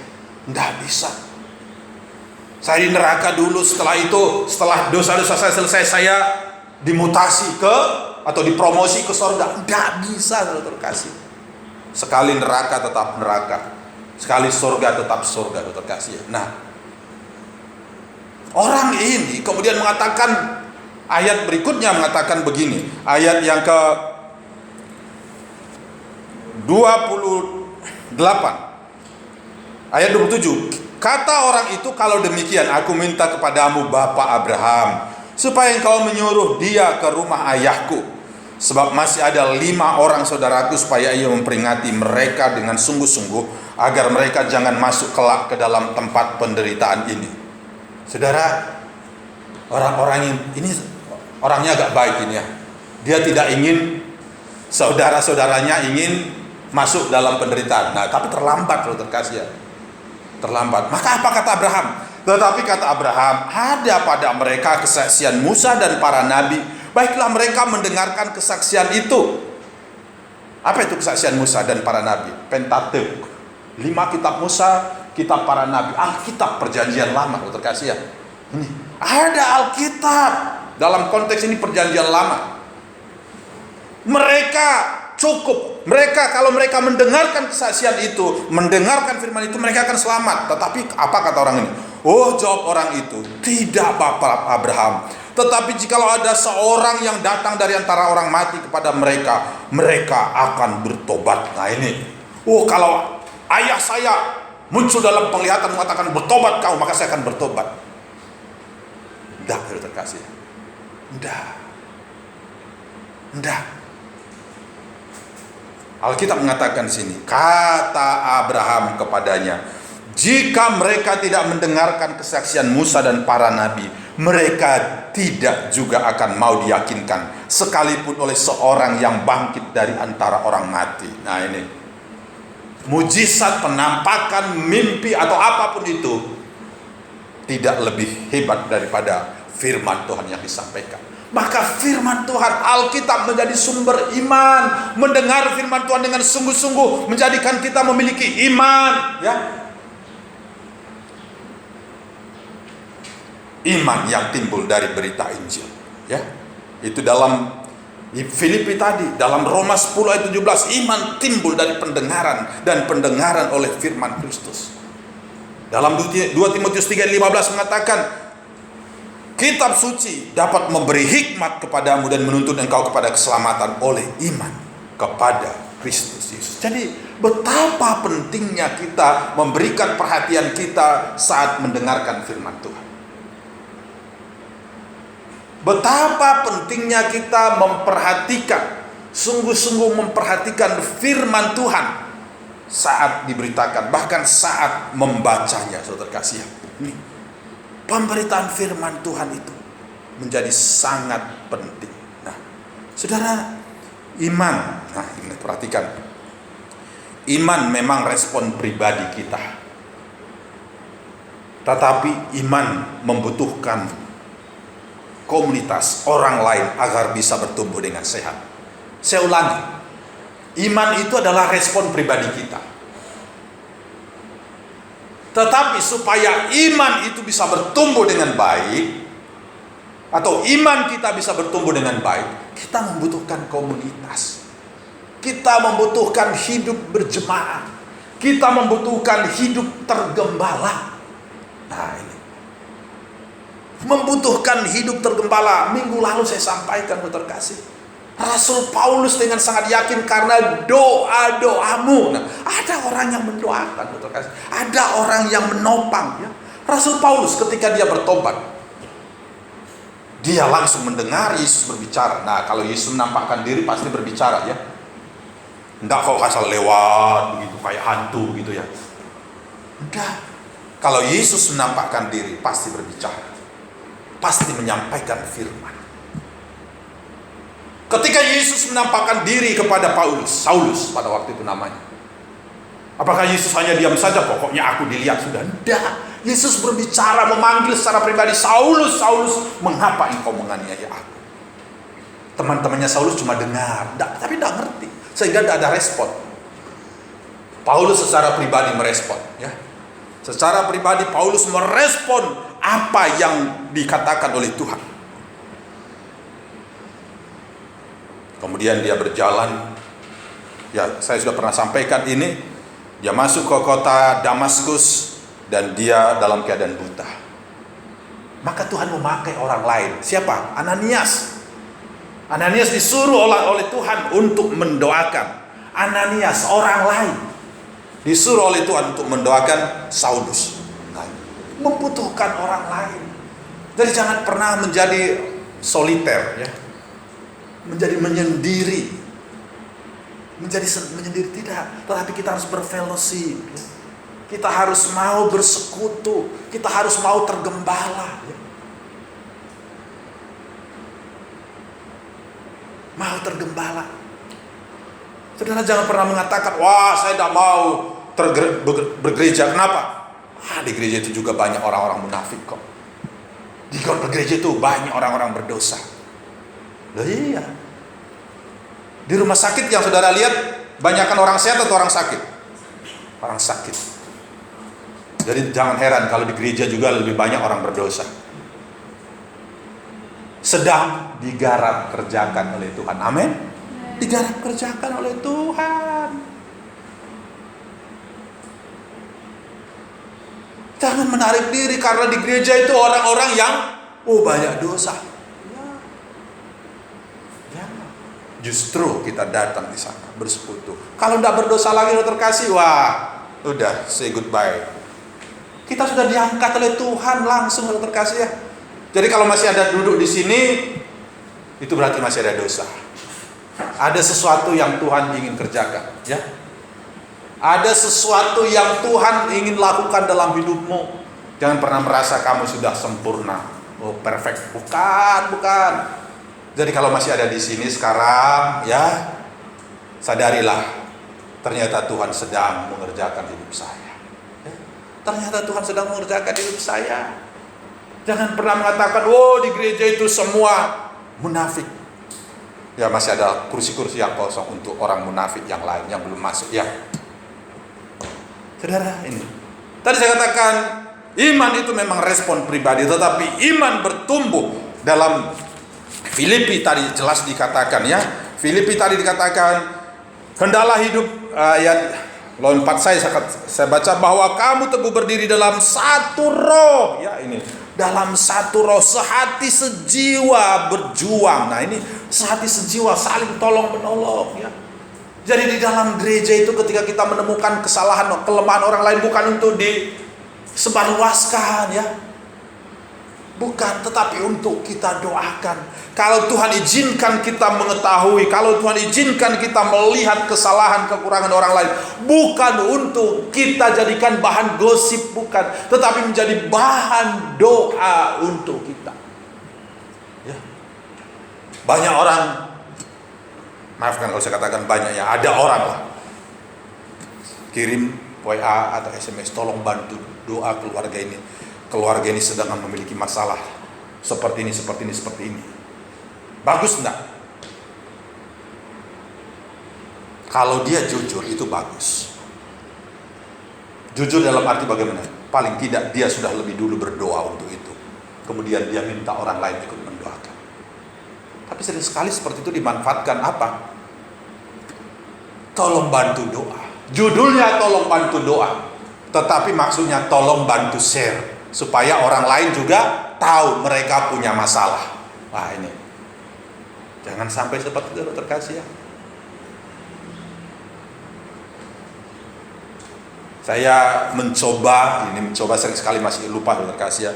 tidak bisa. Saya di neraka dulu, setelah itu, setelah dosa-dosa saya selesai, saya dimutasi atau dipromosi ke surga. Tidak bisa, kalau terkasih. Sekali neraka tetap neraka, sekali surga tetap surga, kalau terkasih. Nah, orang ini kemudian mengatakan, ayat berikutnya mengatakan begini, ayat yang ke 28 ayat 27. Kata orang itu, kalau demikian aku minta kepadamu Bapak Abraham, supaya engkau menyuruh dia ke rumah ayahku, sebab masih ada 5 orang saudaraku, supaya ia memperingati mereka dengan sungguh-sungguh, agar mereka jangan masuk kelak ke dalam tempat penderitaan ini. Saudara, orang-orang ini orangnya agak baik ini ya. Dia tidak ingin saudara-saudaranya ingin masuk dalam penderitaan. Nah, tapi terlambat, kalau terkasih ya. Terlambat. Maka apa kata Abraham? Tetapi kata Abraham, ada pada mereka kesaksian Musa dan para nabi. Baiklah mereka mendengarkan kesaksian itu. Apa itu kesaksian Musa dan para nabi? Pentateuch, 5 kitab Musa, kitab para nabi, Alkitab perjanjian lama, kalau terkasih ya. Ini ada Alkitab. Dalam konteks ini perjanjian lama. Mereka cukup. Mereka kalau mereka mendengarkan kesaksian itu, mendengarkan firman itu, mereka akan selamat. Tetapi apa kata orang ini? Oh, jawab orang itu, tidak Bapak Abraham. Tetapi jikalau ada seorang yang datang dari antara orang mati kepada mereka, mereka akan bertobat. Nah ini, oh kalau ayah saya muncul dalam penglihatan mengatakan bertobat kau, maka saya akan bertobat. Tidak, terkasih. Tidak. Alkitab mengatakan di sini, kata Abraham kepadanya, jika mereka tidak mendengarkan kesaksian Musa dan para nabi, mereka tidak juga akan mau diyakinkan, sekalipun oleh seorang yang bangkit dari antara orang mati. Nah ini, mujizat, penampakan, mimpi atau apapun itu tidak lebih hebat daripada firman Tuhan yang disampaikan. Maka firman Tuhan, Alkitab menjadi sumber iman. Mendengar firman Tuhan dengan sungguh-sungguh menjadikan kita memiliki iman, ya. Iman yang timbul dari berita Injil, ya. Itu dalam Filipi tadi, dalam Roma 10 ayat 17, iman timbul dari pendengaran, dan pendengaran oleh firman Kristus. Dalam 2 Timotius 3:15 mengatakan, kitab suci dapat memberi hikmat kepadamu dan menuntun engkau kepada keselamatan oleh iman kepada Kristus Yesus. Jadi betapa pentingnya kita memberikan perhatian kita saat mendengarkan firman Tuhan. Betapa pentingnya kita memperhatikan, sungguh-sungguh memperhatikan firman Tuhan saat diberitakan, bahkan saat membacanya, saudara kasih. Pemberitaan firman Tuhan itu menjadi sangat penting. Nah, saudara, iman. Nah, ini perhatikan. Iman memang respon pribadi kita. Tetapi iman membutuhkan komunitas orang lain agar bisa bertumbuh dengan sehat. Saya ulangi. Iman itu adalah respon pribadi kita. Tetapi supaya iman itu bisa bertumbuh dengan baik, atau iman kita bisa bertumbuh dengan baik, kita membutuhkan komunitas. Kita membutuhkan hidup berjemaah. Kita membutuhkan hidup tergembala. Nah ini, membutuhkan hidup tergembala. Minggu lalu saya sampaikan, saudara kasih, Rasul Paulus dengan sangat yakin karena doa-doamu. Nah, ada orang yang mendoakan, ada orang yang menopang, ya. Rasul Paulus ketika dia bertobat, dia langsung mendengar Yesus berbicara. Nah, kalau Yesus menampakkan diri pasti berbicara, ya. Enggak kok asal lewat begitu kayak hantu gitu, ya. Enggak. Kalau Yesus menampakkan diri pasti berbicara. Pasti menyampaikan firman. Ketika Yesus menampakkan diri kepada Saulus pada waktu itu namanya, apakah Yesus hanya diam saja, pokoknya aku dilihat sudah? Tidak. Yesus berbicara, memanggil secara pribadi, Saulus, Saulus, mengapa engkau menganiaya aku? Teman-temannya Saulus cuma dengar, tapi tidak ngerti, sehingga tidak ada respon. Paulus secara pribadi merespon, ya. Secara pribadi Paulus merespon apa yang dikatakan oleh Tuhan. Kemudian dia berjalan, ya saya sudah pernah sampaikan ini, dia masuk ke kota Damaskus dan dia dalam keadaan buta. Maka Tuhan memakai orang lain. Siapa? Ananias. Ananias disuruh oleh Tuhan untuk mendoakan. Ananias, orang lain, disuruh oleh Tuhan untuk mendoakan Saulus. Nah, membutuhkan orang lain. Jadi jangan pernah menjadi soliter, ya. Menjadi menyendiri, tidak, tetapi kita harus berfellowship, ya. Kita harus mau bersekutu, kita harus mau tergembala, ya. Mau tergembala. Saudara jangan pernah mengatakan, wah saya tidak mau bergereja. Kenapa? Di gereja itu juga banyak orang-orang munafik kok. Di gereja itu banyak orang-orang berdosa. Loh iya. Di rumah sakit yang saudara lihat, banyakkan orang sehat atau orang sakit? Orang sakit. Jadi jangan heran kalau di gereja juga lebih banyak orang berdosa. sedang digarap kerjakan oleh Tuhan. Amin. Digarap kerjakan oleh Tuhan. Jangan menarik diri karena di gereja itu orang-orang yang banyak dosa. Jangan. Justru kita datang di sana bersekutu. Kalau tidak berdosa lagi terkasih, udah say goodbye. Kita sudah diangkat oleh Tuhan langsung terkasih ya. Jadi kalau masih ada duduk di sini, itu berarti masih ada dosa. Ada sesuatu yang Tuhan ingin kerjakan, ya. Ada sesuatu yang Tuhan ingin lakukan dalam hidupmu. Jangan pernah merasa kamu sudah sempurna, perfect. Bukan. Jadi kalau masih ada di sini sekarang, ya, sadarilah, ternyata Tuhan sedang mengerjakan hidup saya. Ternyata Tuhan sedang mengerjakan hidup saya. Jangan pernah mengatakan, di gereja itu semua munafik. Ya, masih ada kursi-kursi yang kosong untuk orang munafik yang lain yang belum masuk, ya. Saudara, ini tadi saya katakan iman itu memang respon pribadi, tetapi iman bertumbuh. Dalam Filipi tadi jelas dikatakan, ya. Filipi tadi dikatakan, hendaklah hidup, ayat 4 saya baca, bahwa kamu teguh berdiri dalam satu roh, ya, ini dalam satu roh, sehati sejiwa berjuang. Nah, ini sehati sejiwa, saling tolong menolong, ya. Jadi di dalam gereja itu ketika kita menemukan kesalahan, kelemahan orang lain, bukan untuk disebarluaskan, ya. Bukan, tetapi untuk kita doakan. Kalau Tuhan izinkan kita mengetahui, kalau Tuhan izinkan kita melihat kesalahan, kekurangan orang lain, bukan untuk kita jadikan bahan gosip, bukan, tetapi menjadi bahan doa untuk kita. Ya. Banyak orang, maafkan kalau saya katakan banyak, ya, ada orang lah kirim WA atau SMS, tolong bantu doa keluarga ini. Keluarga ini sedang memiliki masalah seperti ini. Bagus enggak? Kalau dia jujur itu bagus. Jujur dalam arti bagaimana? Paling tidak dia sudah lebih dulu berdoa untuk itu. Kemudian dia minta orang lain ikut mendoakan. Tapi sering sekali seperti itu dimanfaatkan apa? Tolong bantu doa. Judulnya tolong bantu doa. Tetapi maksudnya tolong bantu share. Supaya orang lain juga tahu mereka punya masalah. Wah, ini jangan sampai seperti itu terkasih, ya. Saya mencoba sering sekali, masih lupa terkasih, ya.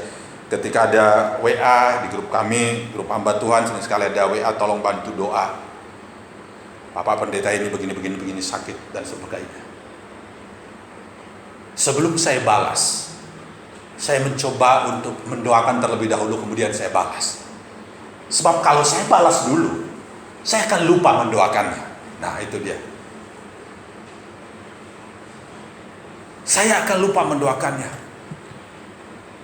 Ketika ada WA di grup kami, grup hamba Tuhan, sering sekali ada WA tolong bantu doa. Bapak pendeta ini begini sakit dan sebagainya. Sebelum saya balas, saya mencoba untuk mendoakan terlebih dahulu, kemudian saya balas. Sebab kalau saya balas dulu, saya akan lupa mendoakannya. Nah, itu dia. Saya akan lupa mendoakannya.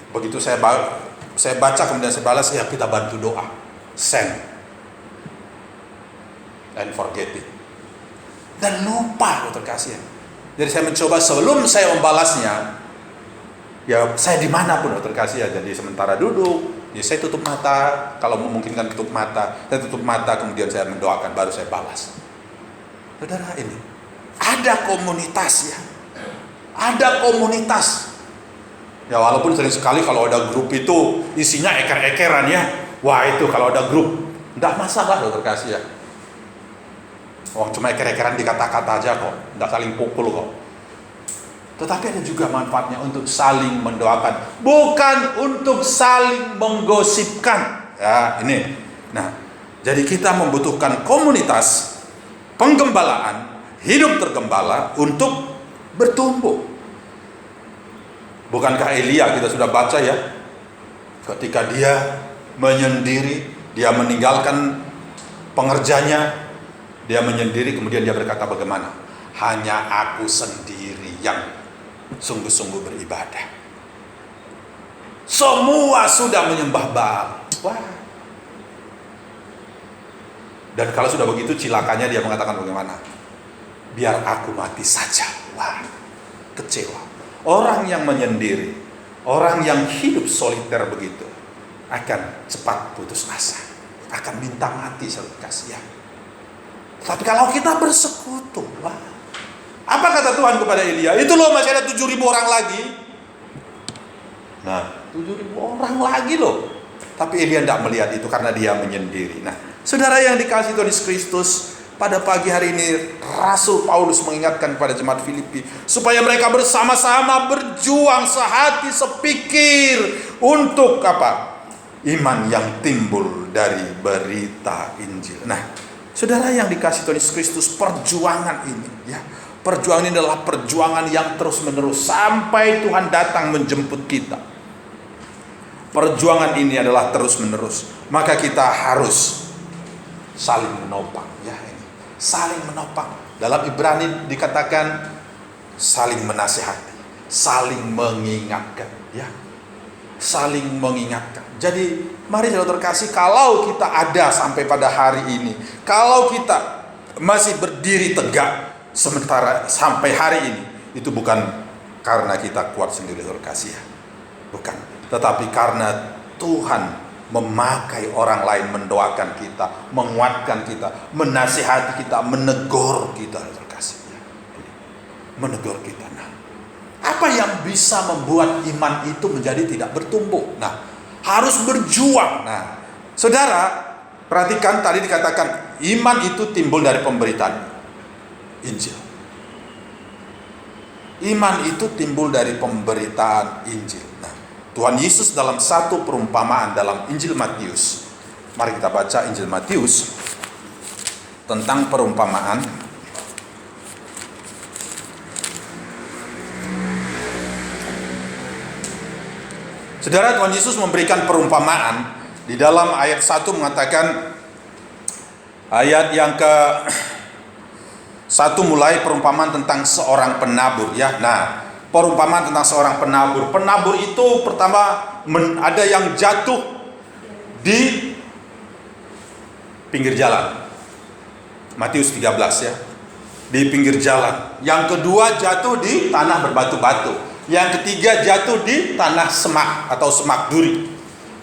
Begitu saya baca, kemudian saya balas, ya, kita bantu doa. Send. And forget it. Dan lupa, terkasih. Jadi saya mencoba sebelum saya membalasnya, ya, saya dimanapun terkasih, ya. Jadi sementara duduk, ya, saya tutup mata. Kalau memungkinkan tutup mata, saya tutup mata, kemudian saya mendoakan, baru saya balas. Saudara, ini ada komunitas, ya. Ada komunitas. Ya, walaupun sering sekali kalau ada grup itu isinya eker-ekeran, ya. Wah, itu kalau ada grup enggak masalah, terkasih, ya. Cuma eker-ekeran di kata-kata aja kok, enggak saling pukul kok. Tetapi ada juga manfaatnya untuk saling mendoakan, bukan untuk saling menggosipkan. Ya, ini. Nah, jadi kita membutuhkan komunitas penggembalaan, hidup tergembala untuk bertumbuh. Bukankah Elia kita sudah baca, ya? Ketika dia menyendiri, dia meninggalkan pengerjanya, dia menyendiri, kemudian dia berkata bagaimana? Hanya aku sendiri yang sungguh-sungguh beribadah. Semua sudah menyembah Baal. Wah. Dan kalau sudah begitu, cilakanya dia mengatakan bagaimana? Biar aku mati saja. Wah, kecewa. Orang yang menyendiri, orang yang hidup soliter begitu, akan cepat putus asa. akan minta mati, saudara kasih ya. Tapi kalau kita bersekutu, wah, apa kata Tuhan kepada Elia? Itu loh, masih ada 7.000 orang lagi. Nah, 7.000 orang lagi loh. Tapi Elia tidak melihat itu karena dia menyendiri. Nah, saudara yang dikasihi Tuhan Yesus Kristus, pada pagi hari ini Rasul Paulus mengingatkan kepada jemaat Filipi supaya mereka bersama-sama berjuang sehati sepikir untuk apa? Iman yang timbul dari berita Injil. Nah, saudara yang dikasihi Tuhan Yesus Kristus, perjuangan ini ya, perjuangan ini adalah perjuangan yang terus-menerus sampai Tuhan datang menjemput kita. Perjuangan ini adalah terus-menerus. Maka kita harus saling menopang ya, ini. Saling menopang. Dalam Ibrani dikatakan saling menasihati, saling mengingatkan ya. Saling mengingatkan. Jadi mari saudara terkasih, kalau kita ada sampai pada hari ini, kalau kita masih berdiri tegak sementara sampai hari ini, itu bukan karena kita kuat sendiri saudara kasih ya. Bukan. Tetapi karena Tuhan memakai orang lain mendoakan kita, menguatkan kita, menasihati kita, menegur kita saudara kasih ya. Menegur kita. Nah, apa yang bisa membuat iman itu menjadi tidak bertumbuh? Nah, harus berjuang. Nah, saudara, perhatikan tadi dikatakan iman itu timbul dari pemberitaan Injil. Iman itu timbul dari pemberitaan Injil. Nah, Tuhan Yesus dalam satu perumpamaan dalam Injil Matius. Mari kita baca Injil Matius tentang perumpamaan. Saudara, Tuhan Yesus memberikan perumpamaan di dalam ayat 1 mengatakan, ayat yang ke 1 mulai perumpamaan tentang seorang penabur ya. Nah, perumpamaan tentang seorang penabur. Penabur itu pertama ada yang jatuh di pinggir jalan. Matius 13 ya. Di pinggir jalan. Yang kedua jatuh di tanah berbatu-batu. Yang ketiga jatuh di tanah semak atau semak duri.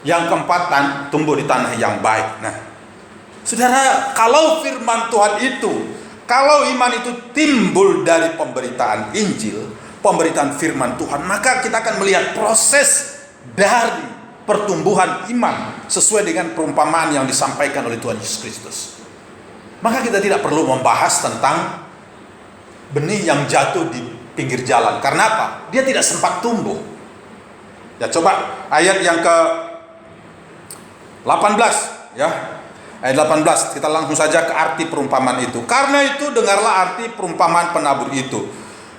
Yang keempat tumbuh di tanah yang baik. Nah, saudara, kalau firman Tuhan itu, kalau iman itu timbul dari pemberitaan Injil, pemberitaan firman Tuhan, maka kita akan melihat proses dari pertumbuhan iman sesuai dengan perumpamaan yang disampaikan oleh Tuhan Yesus Kristus. Maka kita tidak perlu membahas tentang benih yang jatuh di pinggir jalan. Karena apa? Dia tidak sempat tumbuh. Ya, coba ayat yang ke 18 ya. Ayat 18, kita langsung saja ke arti perumpamaan itu. Karena itu dengarlah arti perumpamaan penabur itu.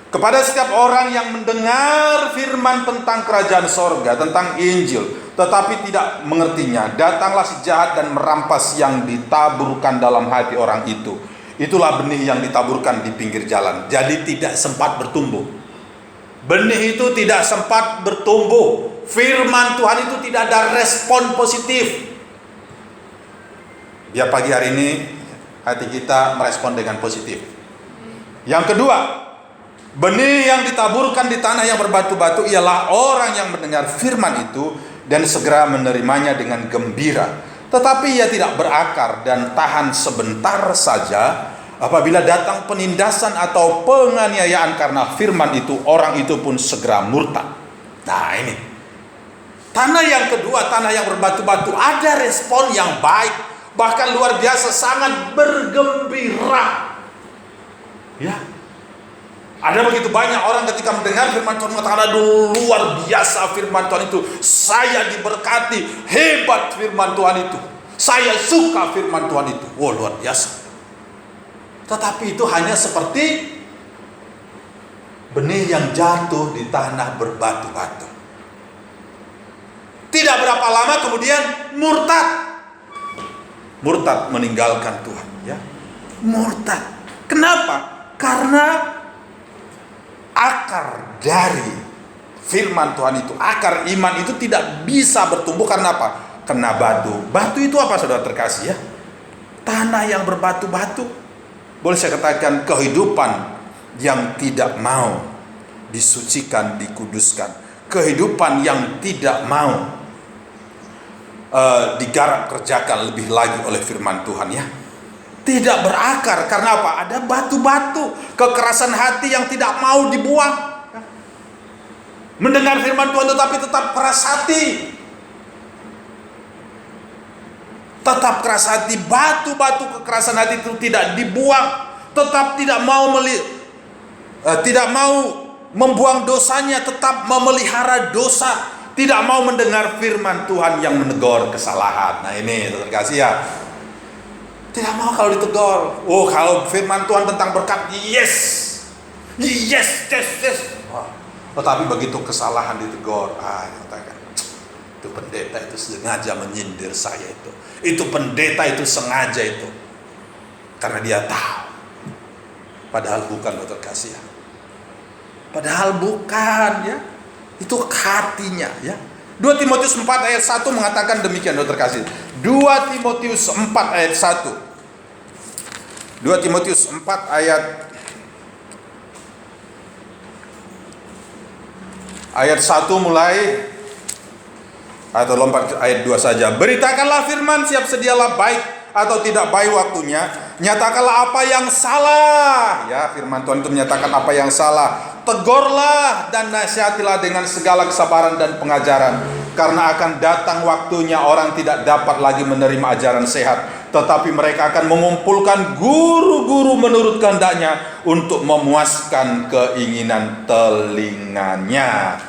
Kepada setiap orang yang mendengar firman tentang kerajaan sorga, tentang Injil, tetapi tidak mengertinya, datanglah si jahat dan merampas yang ditaburkan dalam hati orang itu. Itulah benih yang ditaburkan di pinggir jalan. Jadi tidak sempat bertumbuh. Benih itu tidak sempat bertumbuh. Firman Tuhan itu tidak ada respon positif. Ya, pagi hari ini hati kita merespon dengan positif. Yang kedua, benih yang ditaburkan di tanah yang berbatu-batu ialah orang yang mendengar firman itu dan segera menerimanya dengan gembira. Tetapi ia tidak berakar dan tahan sebentar saja. Apabila datang penindasan atau penganiayaan karena firman itu, orang itu pun segera murtad. Nah, ini tanah yang kedua, tanah yang berbatu-batu, ada respon yang baik, bahkan luar biasa, sangat bergembira. Ya, ada begitu banyak orang ketika mendengar firman Tuhan mengatakan, aduh, luar biasa firman Tuhan itu, saya diberkati, hebat firman Tuhan itu, saya suka firman Tuhan itu, wow, luar biasa. Tetapi itu hanya seperti benih yang jatuh di tanah berbatu-batu. Tidak berapa lama kemudian murtad. Murtad, meninggalkan Tuhan ya. Murtad. Kenapa? Karena akar dari firman Tuhan itu, akar iman itu tidak bisa bertumbuh. Karena apa? Karena batu. Batu itu apa, saudara terkasih ya? Tanah yang berbatu-batu. Boleh saya katakan kehidupan yang tidak mau disucikan, dikuduskan. Kehidupan yang tidak mau digarap kerjakan lebih lagi oleh firman Tuhan ya. Tidak berakar, karena apa? Ada batu-batu kekerasan hati yang tidak mau dibuang. Mendengar firman Tuhan tetapi tetap keras hati. Tetap keras hati, batu-batu kekerasan hati itu tidak dibuang. Tetap tidak mau membuang dosanya, tetap memelihara dosa. Tidak mau mendengar firman Tuhan yang menegur kesalahan. Nah ini terkasih ya. Tidak mau kalau ditegur. Oh, kalau firman Tuhan tentang berkat, yes. Wah, tetapi begitu kesalahan ditegur, katakan, itu pendeta itu sengaja menyindir saya itu. Itu pendeta itu sengaja itu. Karena dia tahu. Padahal bukan, dokter kasih ya. Padahal bukan ya. Itu hatinya ya. 2 Timotius 4 ayat 1 mengatakan demikian, dokter kasih. 2 Timotius 4 ayat 1. 2 Timotius 4 ayat 1 mulai, atau lompat ayat 2 saja. Beritakanlah firman, siap sedialah baik atau tidak baik waktunya. Nyatakanlah apa yang salah. Ya, firman Tuhan itu menyatakan apa yang salah. Tegurlah dan nasihatilah dengan segala kesabaran dan pengajaran. Karena akan datang waktunya orang tidak dapat lagi menerima ajaran sehat, tetapi mereka akan mengumpulkan guru-guru menurut kehendaknya untuk memuaskan keinginan telinganya.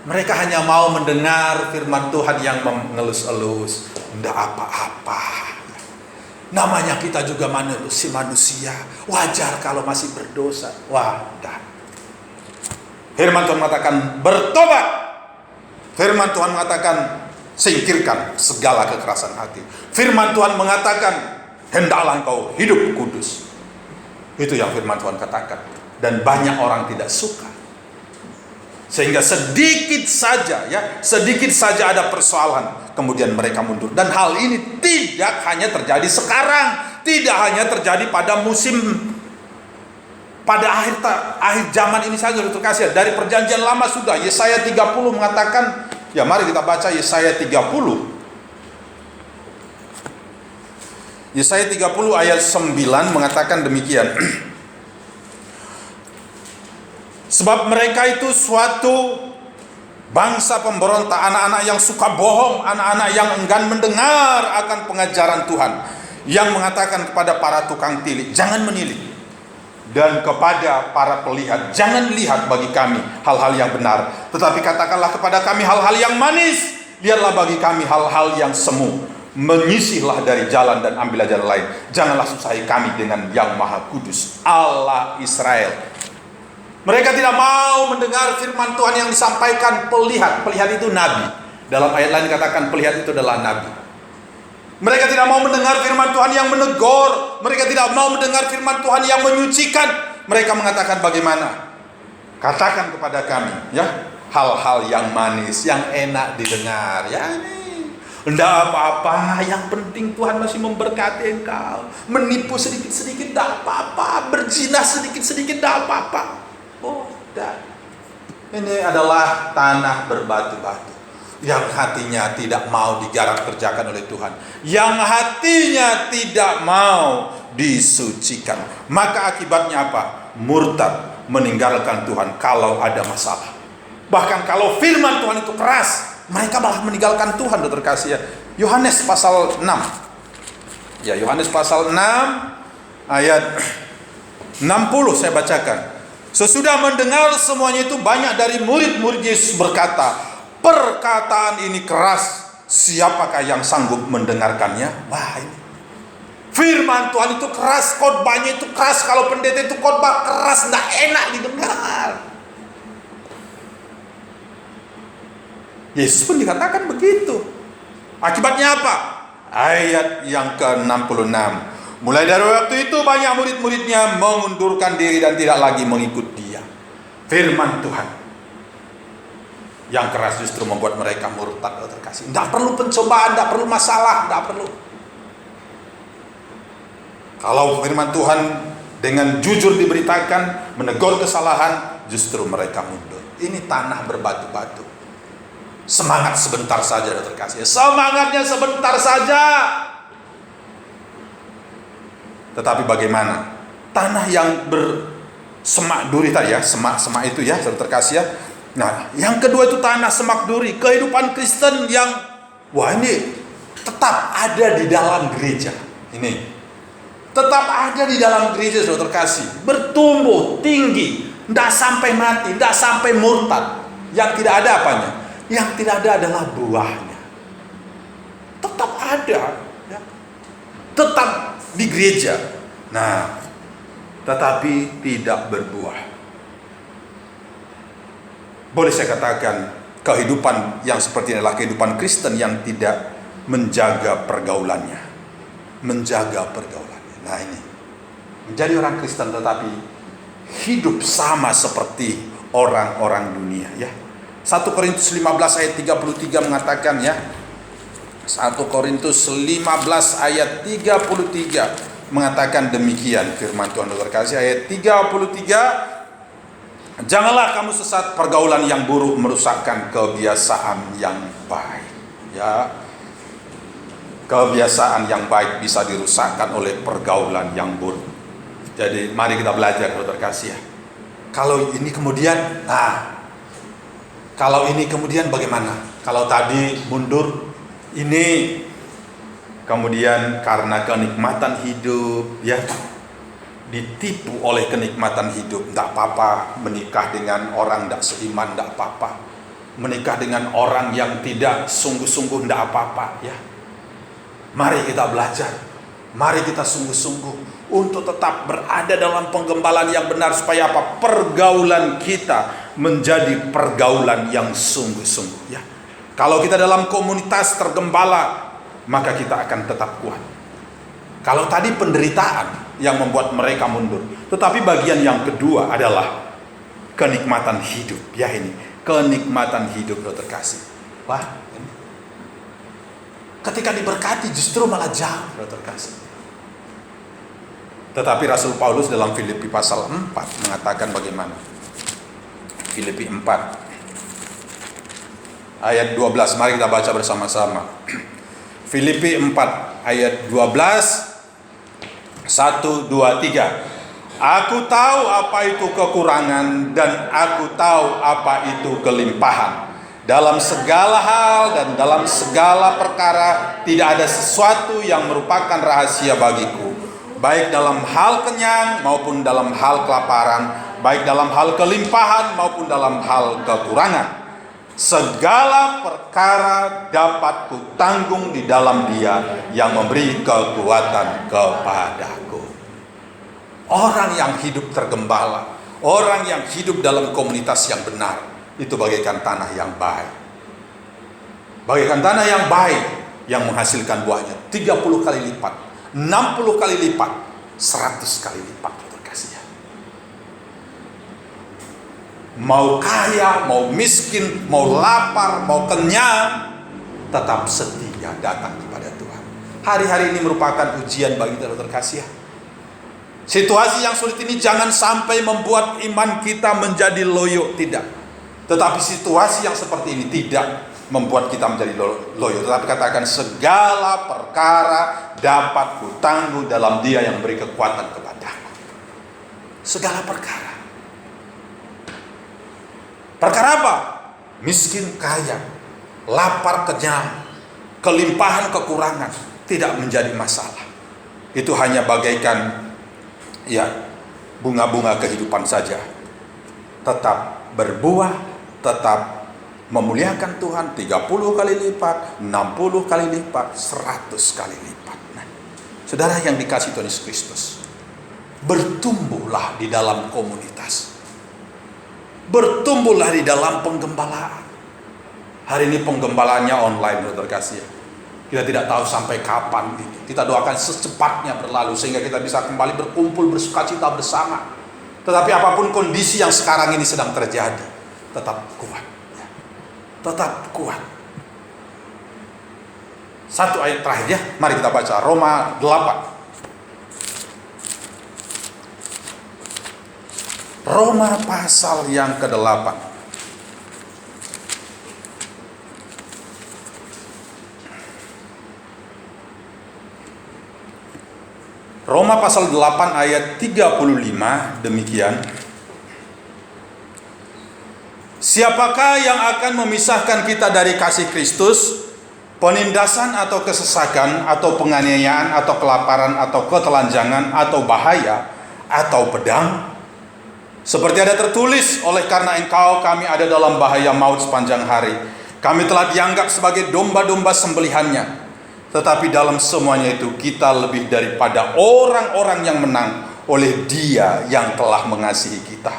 Mereka hanya mau mendengar firman Tuhan yang mengelus-elus. Tidak apa-apa. Namanya kita juga manusia. Wajar kalau masih berdosa. Wadah. Firman Tuhan mengatakan bertobat. Firman Tuhan mengatakan singkirkan segala kekerasan hati. Firman Tuhan mengatakan hendaklah engkau hidup kudus. Itu yang firman Tuhan katakan. Dan banyak orang tidak suka. Sehingga sedikit saja ada persoalan, kemudian mereka mundur. Dan hal ini tidak hanya terjadi sekarang, tidak hanya terjadi pada pada akhir zaman ini saja, dokter kasih. Dari perjanjian lama sudah. Yesaya 30 mengatakan, ya mari kita baca Yesaya 30. Yesaya 30 ayat 9 mengatakan demikian. Sebab mereka itu suatu bangsa pemberontak, anak-anak yang suka bohong, anak-anak yang enggan mendengar akan pengajaran Tuhan, yang mengatakan kepada para tukang tilik, jangan menilik, dan kepada para pelihat, jangan lihat bagi kami hal-hal yang benar, tetapi katakanlah kepada kami hal-hal yang manis, lihatlah bagi kami hal-hal yang semu, menyisihlah dari jalan dan ambillah jalan lain, janganlah susahi kami dengan yang maha kudus, Allah Israel. Mereka tidak mau mendengar firman Tuhan yang disampaikan pelihat. Pelihat itu nabi. Dalam ayat lain dikatakan pelihat itu adalah nabi. Mereka tidak mau mendengar firman Tuhan yang menegur. Mereka tidak mau mendengar firman Tuhan yang menyucikan. Mereka mengatakan bagaimana? Katakan kepada kami ya, hal-hal yang manis, yang enak didengar. Ya ini, tidak apa-apa. Yang penting Tuhan masih memberkati engkau. Menipu sedikit-sedikit tidak apa-apa. Berzina sedikit-sedikit tidak apa-apa. Oh, dan ini adalah tanah berbatu-batu yang hatinya tidak mau digarap kerjakan oleh Tuhan, yang hatinya tidak mau disucikan. Maka akibatnya apa? Murtad, meninggalkan Tuhan kalau ada masalah. Bahkan kalau firman Tuhan itu keras, mereka malah meninggalkan Tuhan, dokter kasih ya. Yohanes pasal 6. Ya, Yohanes pasal 6 ayat 60 saya bacakan. Sesudah mendengar semuanya itu, banyak dari murid-murid Yesus berkata, perkataan ini keras, siapakah yang sanggup mendengarkannya? Wah, ini firman Tuhan itu keras, khotbahnya itu keras. Kalau pendeta itu khotbah keras, tidak enak didengar. Yesus pun dikatakan begitu. Akibatnya apa? Ayat yang ke-66. Mulai dari waktu itu banyak murid-muridnya mengundurkan diri dan tidak lagi mengikut dia. Firman Tuhan yang keras justru membuat mereka murtad, terkasih. Tidak perlu pencobaan, tidak perlu masalah, tidak perlu. Kalau firman Tuhan dengan jujur diberitakan, menegur kesalahan, justru mereka mundur. Ini tanah berbatu-batu. Semangat sebentar saja, saudara terkasih. Semangatnya sebentar saja. Tetapi bagaimana? Tanah yang bersemak duri tadi ya, semak itu ya, saudara terkasih ya. Nah, yang kedua itu tanah semak duri, kehidupan Kristen yang ini tetap ada di dalam gereja. Ini tetap ada di dalam gereja, saudara terkasih, bertumbuh tinggi, tidak sampai mati, tidak sampai murtad. Yang tidak ada apanya? Yang tidak ada adalah buahnya. Tetap ada, ya. Tetap di gereja. Nah, tetapi tidak berbuah. Boleh saya katakan, kehidupan yang seperti ini adalah kehidupan Kristen yang tidak menjaga pergaulannya. Menjaga pergaulannya. Nah ini, menjadi orang Kristen tetapi hidup sama seperti orang-orang dunia, ya. 1 Korintus 15 ayat 33 mengatakan, ya. 1 Korintus 15 ayat 33 mengatakan demikian firman Tuhan, saudara terkasih. Ayat 33, janganlah kamu sesat, pergaulan yang buruk merusakkan kebiasaan yang baik. Ya, kebiasaan yang baik bisa dirusakkan oleh pergaulan yang buruk. Jadi mari kita belajar, saudara terkasih, ya. Kalau ini kemudian, bagaimana? Kalau tadi mundur, ini kemudian karena kenikmatan hidup, ya, ditipu oleh kenikmatan hidup. Tidak apa-apa menikah dengan orang tidak seiman, tidak apa-apa. Menikah dengan orang yang tidak sungguh-sungguh, tidak apa-apa, ya. Mari kita belajar, mari kita sungguh-sungguh untuk tetap berada dalam penggembalaan yang benar, supaya apa? Pergaulan kita menjadi pergaulan yang sungguh-sungguh, ya. Kalau kita dalam komunitas tergembala, maka kita akan tetap kuat. Kalau tadi penderitaan yang membuat mereka mundur, tetapi bagian yang kedua adalah kenikmatan hidup, ya. Ini kenikmatan hidup, saudara terkasih. Wah, ini. Ketika diberkati justru malah jauh, saudara terkasih. Tetapi Rasul Paulus dalam Filipi pasal 4 mengatakan bagaimana? Filipi 4 ayat 12, mari kita baca bersama-sama. Filipi 4 ayat 12, 1, 2, 3. Aku tahu apa itu kekurangan dan aku tahu apa itu kelimpahan. Dalam segala hal dan dalam segala perkara tidak ada sesuatu yang merupakan rahasia bagiku, baik dalam hal kenyang maupun dalam hal kelaparan, baik dalam hal kelimpahan maupun dalam hal kekurangan. Segala perkara dapat kutanggung di dalam Dia yang memberi kekuatan kepadaku. Orang yang hidup tergembala, orang yang hidup dalam komunitas yang benar, itu bagaikan tanah yang baik. Bagaikan tanah yang baik yang menghasilkan buahnya 30 kali lipat, 60 kali lipat, 100 kali lipat, terkasih. Mau kaya, mau miskin, mau lapar, mau kenyang, tetap setia datang kepada Tuhan. Hari-hari ini merupakan ujian bagi kita, terkasih. Situasi yang sulit ini jangan sampai membuat iman kita menjadi loyo, tidak. Tetapi situasi yang seperti ini tidak membuat kita menjadi loyo, tetapi katakan segala perkara dapat kutanggung dalam Dia yang memberi kekuatan kepadaku. Segala perkara. Perkara apa? Miskin kaya, lapar kenyang, kelimpahan kekurangan, tidak menjadi masalah. Itu hanya bagaikan bunga-bunga kehidupan saja. Tetap berbuah, tetap memuliakan Tuhan 30 kali lipat, 60 kali lipat, 100 kali lipat. Nah, saudara yang dikasihi Tuhan Yesus Kristus, bertumbuhlah di dalam komunitas. Bertumbuhlah di dalam penggembalaan. Hari ini penggembalaannya online, saudara terkasih. Kita tidak tahu sampai kapan ini. Kita doakan secepatnya berlalu sehingga kita bisa kembali berkumpul bersukacita bersama. Tetapi apapun kondisi yang sekarang ini sedang terjadi, tetap kuat. Tetap kuat. Satu ayat terakhir, ya. Mari kita baca Roma 8. Roma pasal yang ke-8. Roma pasal 8 ayat 35 demikian. Siapakah yang akan memisahkan kita dari kasih Kristus? Penindasan atau kesesakan, atau penganiayaan, atau kelaparan, atau ketelanjangan, atau bahaya, atau pedang? Seperti ada tertulis, oleh karena engkau kami ada dalam bahaya maut sepanjang hari. Kami telah dianggap sebagai domba-domba sembelihannya. Tetapi dalam semuanya itu kita lebih daripada orang-orang yang menang oleh Dia yang telah mengasihi kita.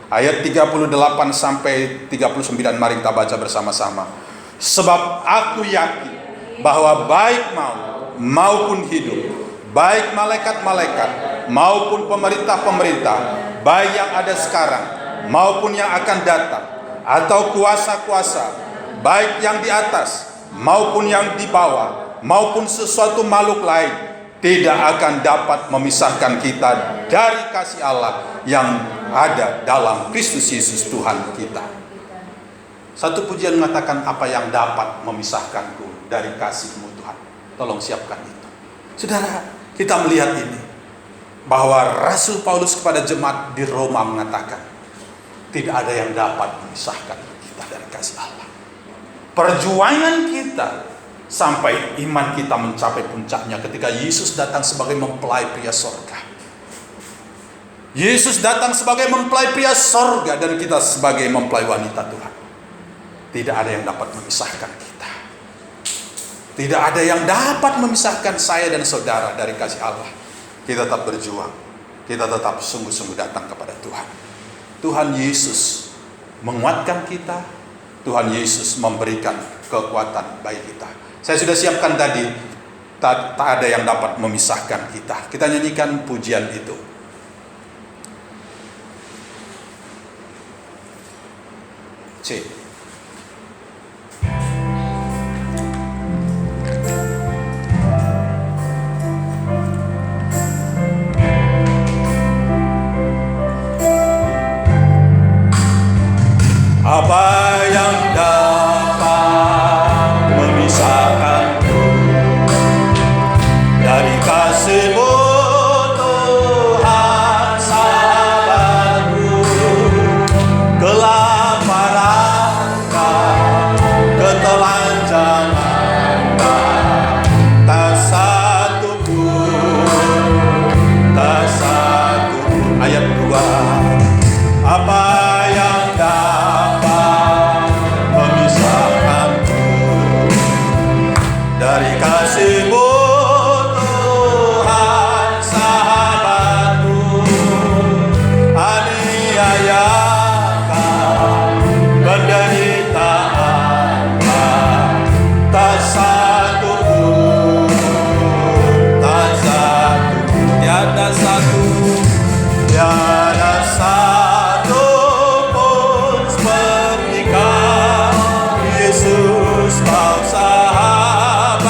Ayat 38 sampai 39 mari kita baca bersama-sama. Sebab aku yakin bahwa baik maut maupun hidup, baik malaikat-malaikat maupun pemerintah-pemerintah, baik yang ada sekarang maupun yang akan datang, atau kuasa-kuasa, baik yang di atas maupun yang di bawah, maupun sesuatu makhluk lain, tidak akan dapat memisahkan kita dari kasih Allah yang ada dalam Kristus Yesus Tuhan kita. Satu pujian mengatakan, apa yang dapat memisahkanku dari kasih-Mu Tuhan. Tolong siapkan itu. Saudara, kita melihat ini, bahwa Rasul Paulus kepada jemaat di Roma mengatakan, tidak ada yang dapat memisahkan kita dari kasih Allah. Perjuangan kita sampai iman kita mencapai puncaknya ketika Yesus datang sebagai mempelai pria sorga. Yesus datang sebagai mempelai pria sorga dan kita sebagai mempelai wanita Tuhan. Tidak ada yang dapat memisahkan kita. Tidak ada yang dapat memisahkan saya dan saudara dari kasih Allah. Kita tetap berjuang. Kita tetap sungguh-sungguh datang kepada Tuhan. Tuhan Yesus menguatkan kita. Tuhan Yesus memberikan kekuatan bagi kita. Saya sudah siapkan tadi, tak ada yang dapat memisahkan kita. Kita nyanyikan pujian itu. C. Apa yang dapat memisahkanku dari kasih-Mu Tuhan sahabatku? Kelaparan, ketelanjangan, tak satu pun, tak satu pun. Ayat 2. Apa yang dari kasih-Mu Tuhan sahabatku, aniayakan penderitaan, tak satu pun, tak satu pun, tiada satu, tiada satu pun seperti Kau Yesus, Kau sahabat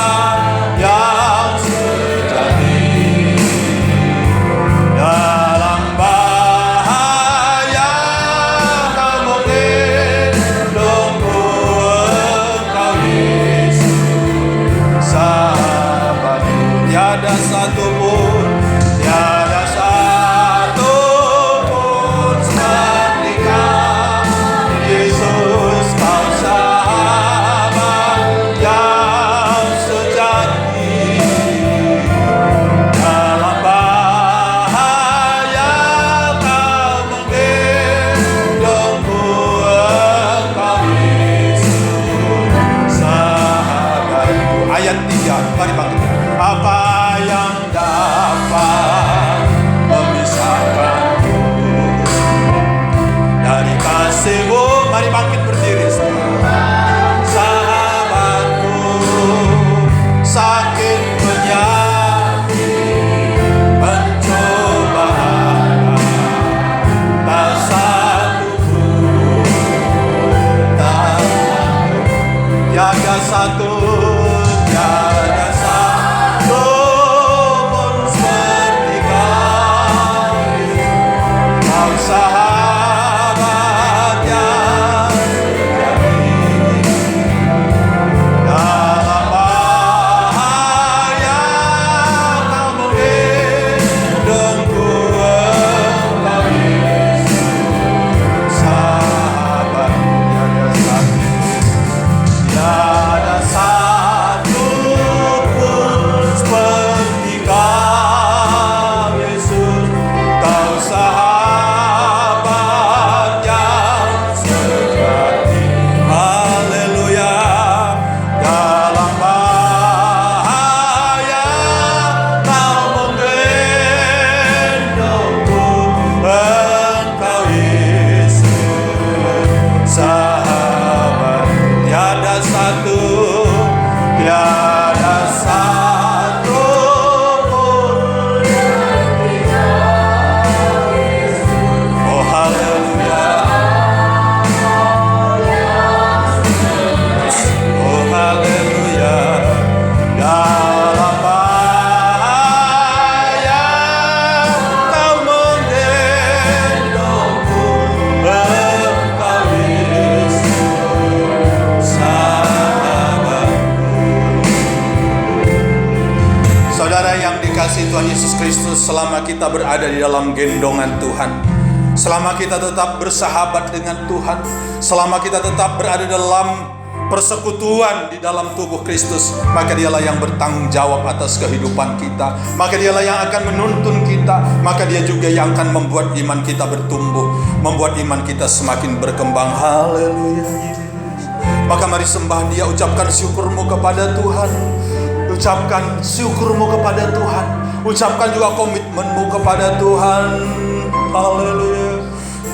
yang sejati. Dalam bahaya Kau mengendongku, Engkau Yesus sahabatku. Tiada satu pun, tiada satu kita berada di dalam gendongan Tuhan, selama kita tetap bersahabat dengan Tuhan, selama kita tetap berada dalam persekutuan di dalam tubuh Kristus, maka Dialah yang bertanggung jawab atas kehidupan kita, maka Dialah yang akan menuntun kita, maka Dia juga yang akan membuat iman kita bertumbuh, membuat iman kita semakin berkembang. Haleluya. Maka mari sembah Dia, ucapkan syukurmu kepada Tuhan, ucapkan syukurmu kepada Tuhan, ucapkan juga komitmenmu kepada Tuhan. Haleluya.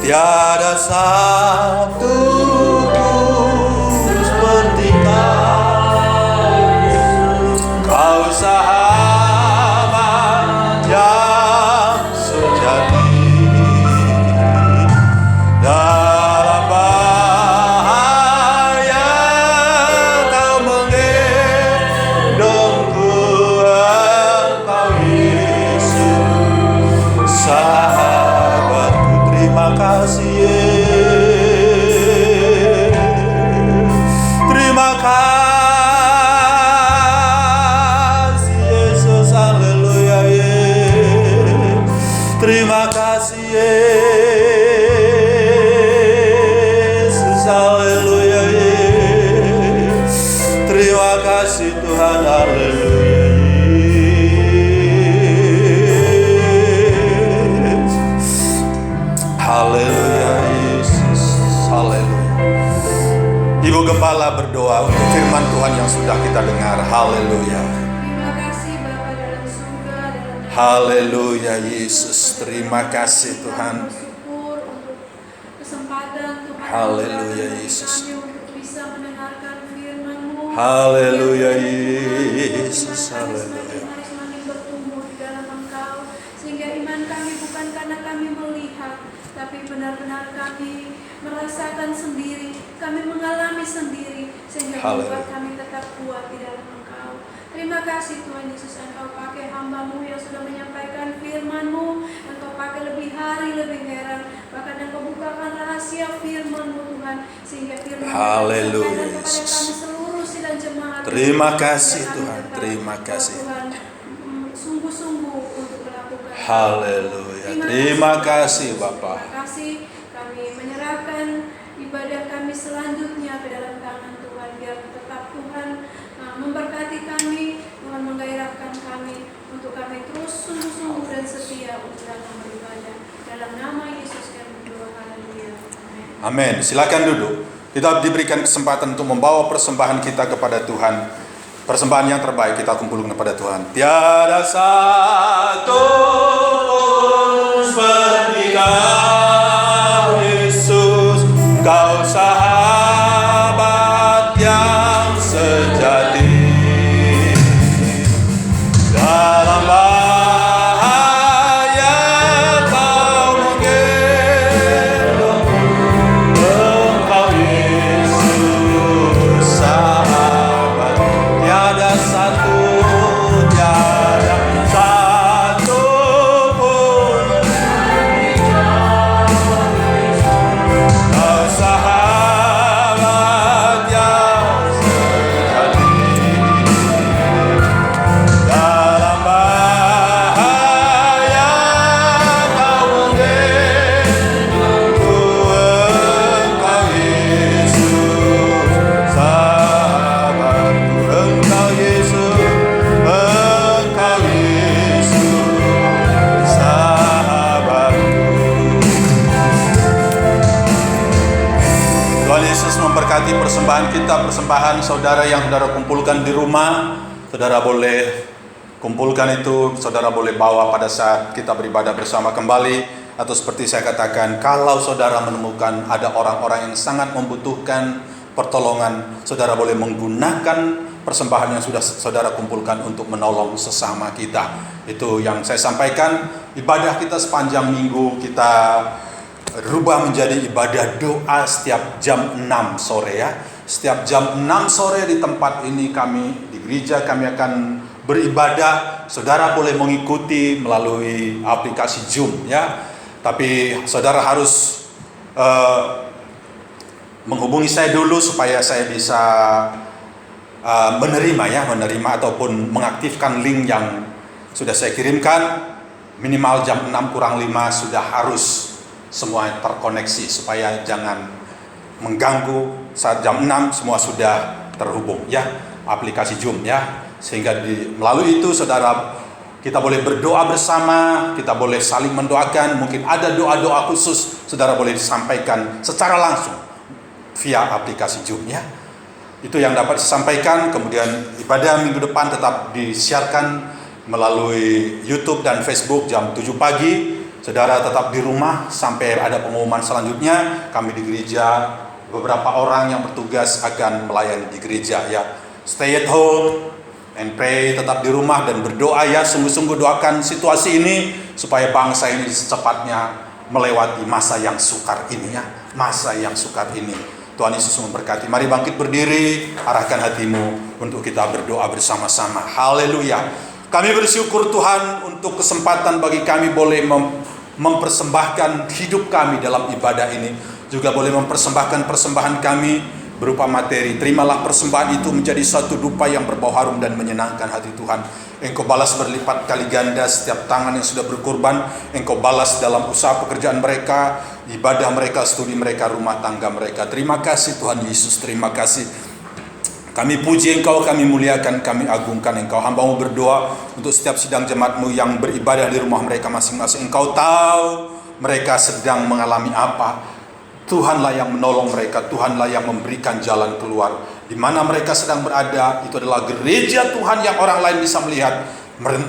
Tiada satu seperti Kau sahabat yang sejati, dalam bahaya Kau menggendongku, Engkau Yesus sahabatku. Terima kasih terima kasih Yesus, haleluya. Terima kasih Yesus, haleluya. Terima kasih Tuhan, haleluya. Haleluya Yesus, haleluya. Ibu Gembala berdoa untuk firman Tuhan yang sudah kita dengar. Haleluya. Terima kasih Bapa dalam surga, dalam nama Haleluya Yesus, terima kasih Tuhan. bersyukur untuk kesempatan Tuhan. Haleluya, memberikan Yesus. kami untuk bisa mendengarkan firman-Mu. Haleluya Biar Yesus, iman kami haleluya. semakin hari semakin bertumbuh di dalam Engkau, sehingga iman kami bukan karena kami melihat, tapi benar-benar kami merasakan sendiri, kami mengalami sendiri, sehingga Haleluya. membuat kami tetap kuat di dalam Engkau. Terima kasih Tuhan Yesus, Engkau pakai hamba-Mu yang sudah menyampaikan firman-Mu, Engkau pakai lebih hari, lebih heran, bahkan Engkau bukakan rahasia firman-Mu Tuhan, sehingga firman-Mu Haleluya, disampaikan kepada Yesus. kami seluruh sidang jemaat. Terima kasih, Sehingga kami Tuhan. tetap, Terima kasih. Tuhan, sungguh-sungguh untuk melakukan. Haleluya. Terima kasih Bapa. Terima kasih. Kami menyerahkan ibadah kami selanjutnya ke dalam tangan Tuhan, biar tetap Tuhan memberkati kami, Tuhan menggairahkan kami untuk kami terus sungguh-sungguh dan setia untuk dalam beribadah. Dalam nama Yesus kami berdoa. Haleluya. Amin. Amin. Silakan duduk. Kita diberikan kesempatan untuk membawa persembahan kita kepada Tuhan. Persembahan yang terbaik kita kumpulkan kepada Tuhan. Tiada satu seperti Kau Yesus, Kau sahabat yang sejati. Dalam bahaya Kau menggendong, Engkau Yesus sahabat. Tiada satu pun Kau sahabat yang sejati. Dalam bahaya Kau menggendongku, Engkau Yesus sahabatku. Engkau Yesus sahabatku. Tuhan Yesus memberkati persembahan kita, persembahan saudara yang saudara kumpulkan di rumah. Saudara boleh kumpulkan itu, saudara boleh bawa pada saat kita beribadah bersama kembali. Atau seperti saya katakan, kalau saudara menemukan ada orang-orang yang sangat membutuhkan pertolongan, saudara boleh menggunakan persembahan yang sudah saudara kumpulkan untuk menolong sesama kita. Itu yang saya sampaikan. Ibadah kita sepanjang minggu kita rubah menjadi ibadah doa setiap jam 6 sore ya. Setiap jam 6 sore di tempat ini kami di gereja kami akan beribadah. Saudara boleh mengikuti melalui aplikasi Zoom ya. Tapi saudara harus menghubungi saya dulu supaya saya bisa menerima ataupun mengaktifkan link yang sudah saya kirimkan. minimal jam 6:05 sudah harus semua terkoneksi supaya jangan mengganggu. Saat jam 6 semua sudah terhubung ya, aplikasi Zoom ya, sehingga melalui itu saudara kita boleh berdoa bersama, kita boleh saling mendoakan. Mungkin ada doa-doa khusus saudara boleh disampaikan secara langsung via aplikasi Zoom ya. Itu yang dapat disampaikan. Kemudian ibadah minggu depan tetap disiarkan melalui YouTube dan Facebook jam 7 pagi. Saudara tetap di rumah sampai ada pengumuman selanjutnya. Kami di gereja, beberapa orang yang bertugas akan melayani di gereja ya. Stay at home and pray, tetap di rumah dan berdoa ya. Sungguh-sungguh doakan situasi ini supaya bangsa ini secepatnya melewati masa yang sukar ini ya. Masa yang sukar ini. Tuhan Yesus memberkati. Mari bangkit berdiri, arahkan hatimu untuk kita berdoa bersama-sama. Haleluya. Kami bersyukur Tuhan untuk kesempatan bagi kami boleh mempersembahkan hidup kami dalam ibadah ini. Juga boleh mempersembahkan persembahan kami berupa materi. Terimalah persembahan itu menjadi satu dupa yang berbau harum dan menyenangkan hati Tuhan. Engkau balas berlipat kali ganda setiap tangan yang sudah berkorban. Engkau balas dalam usaha pekerjaan mereka, ibadah mereka, studi mereka, rumah tangga mereka. Terima kasih Tuhan Yesus, terima kasih. Kami puji Engkau, kami muliakan, kami agungkan Engkau. Hamba-Mu berdoa untuk setiap sidang jemaat-Mu yang beribadah di rumah mereka masing-masing. Engkau tahu mereka sedang mengalami apa. Tuhanlah yang menolong mereka, Tuhanlah yang memberikan jalan keluar. Di mana mereka sedang berada, itu adalah gereja Tuhan yang orang lain bisa melihat,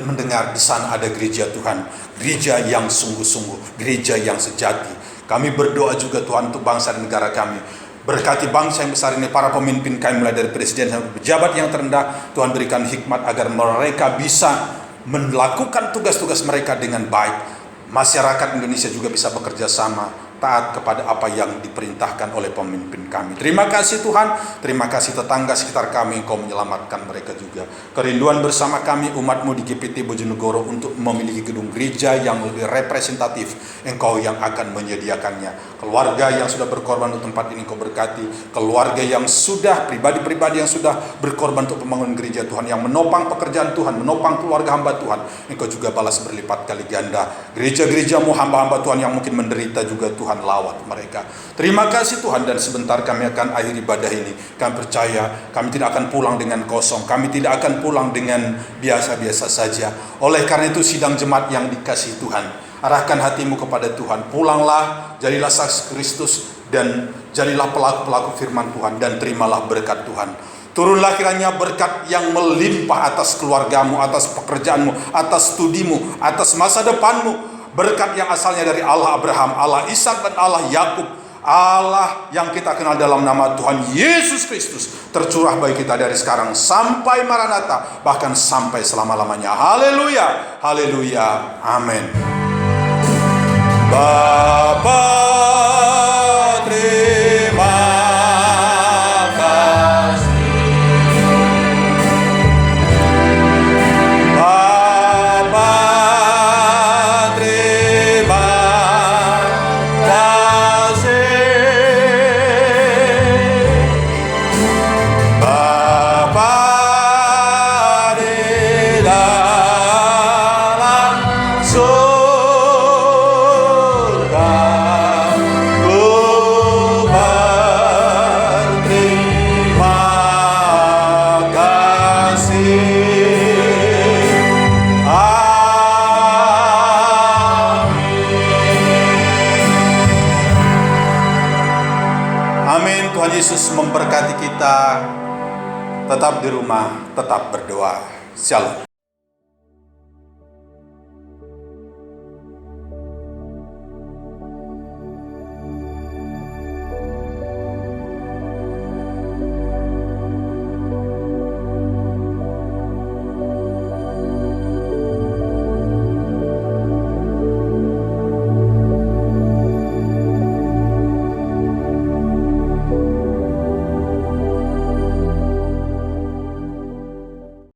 mendengar di sana ada gereja Tuhan. Gereja yang sungguh-sungguh, gereja yang sejati. Kami berdoa juga Tuhan untuk bangsa dan negara kami. Berkati bangsa yang besar ini, para pemimpin kami mulai dari presiden sampai pejabat yang terendah. Tuhan berikan hikmat agar mereka bisa melakukan tugas-tugas mereka dengan baik. Masyarakat Indonesia juga bisa bekerja sama, taat kepada apa yang diperintahkan oleh pemimpin kami. Terima kasih Tuhan, terima kasih tetangga sekitar kami, Engkau menyelamatkan mereka juga. Kerinduan bersama kami umat-Mu di GPT Bojonegoro untuk memiliki gedung gereja yang lebih representatif, Engkau yang akan menyediakannya. Keluarga yang sudah berkorban untuk tempat ini Engkau berkati. Keluarga yang sudah, pribadi-pribadi yang sudah berkorban untuk pembangunan gereja Tuhan, yang menopang pekerjaan Tuhan, menopang keluarga hamba Tuhan, Engkau juga balas berlipat kali ganda. Gereja-gereja-Mu, hamba-hamba Tuhan yang mungkin menderita juga Tuhan lawat mereka. Terima kasih Tuhan, dan sebentar kami akan akhiri ibadah ini. Kami percaya kami tidak akan pulang dengan kosong, kami tidak akan pulang dengan biasa-biasa saja. Oleh karena itu sidang jemaat yang dikasihi Tuhan, arahkan hatimu kepada Tuhan. Pulanglah, jadilah saksi Kristus, dan jadilah pelaku-pelaku firman Tuhan, dan terimalah berkat Tuhan. Turunlah kiranya berkat yang melimpah atas keluargamu, atas pekerjaanmu, atas studimu, atas masa depanmu. Berkat yang asalnya dari Allah Abraham, Allah Ishak, dan Allah Yakub. Allah yang kita kenal dalam nama Tuhan Yesus Kristus tercurah bagi kita dari sekarang sampai Maranatha, bahkan sampai selama-lamanya. Haleluya, haleluya, amin. Bapa, terima kasih. Bapa, terima kasih. Bapa di dalam surga, ku berterima kasih. Amin. Tuhan Yesus memberkati kita. Tetap di rumah, tetap berdoa. Shalom.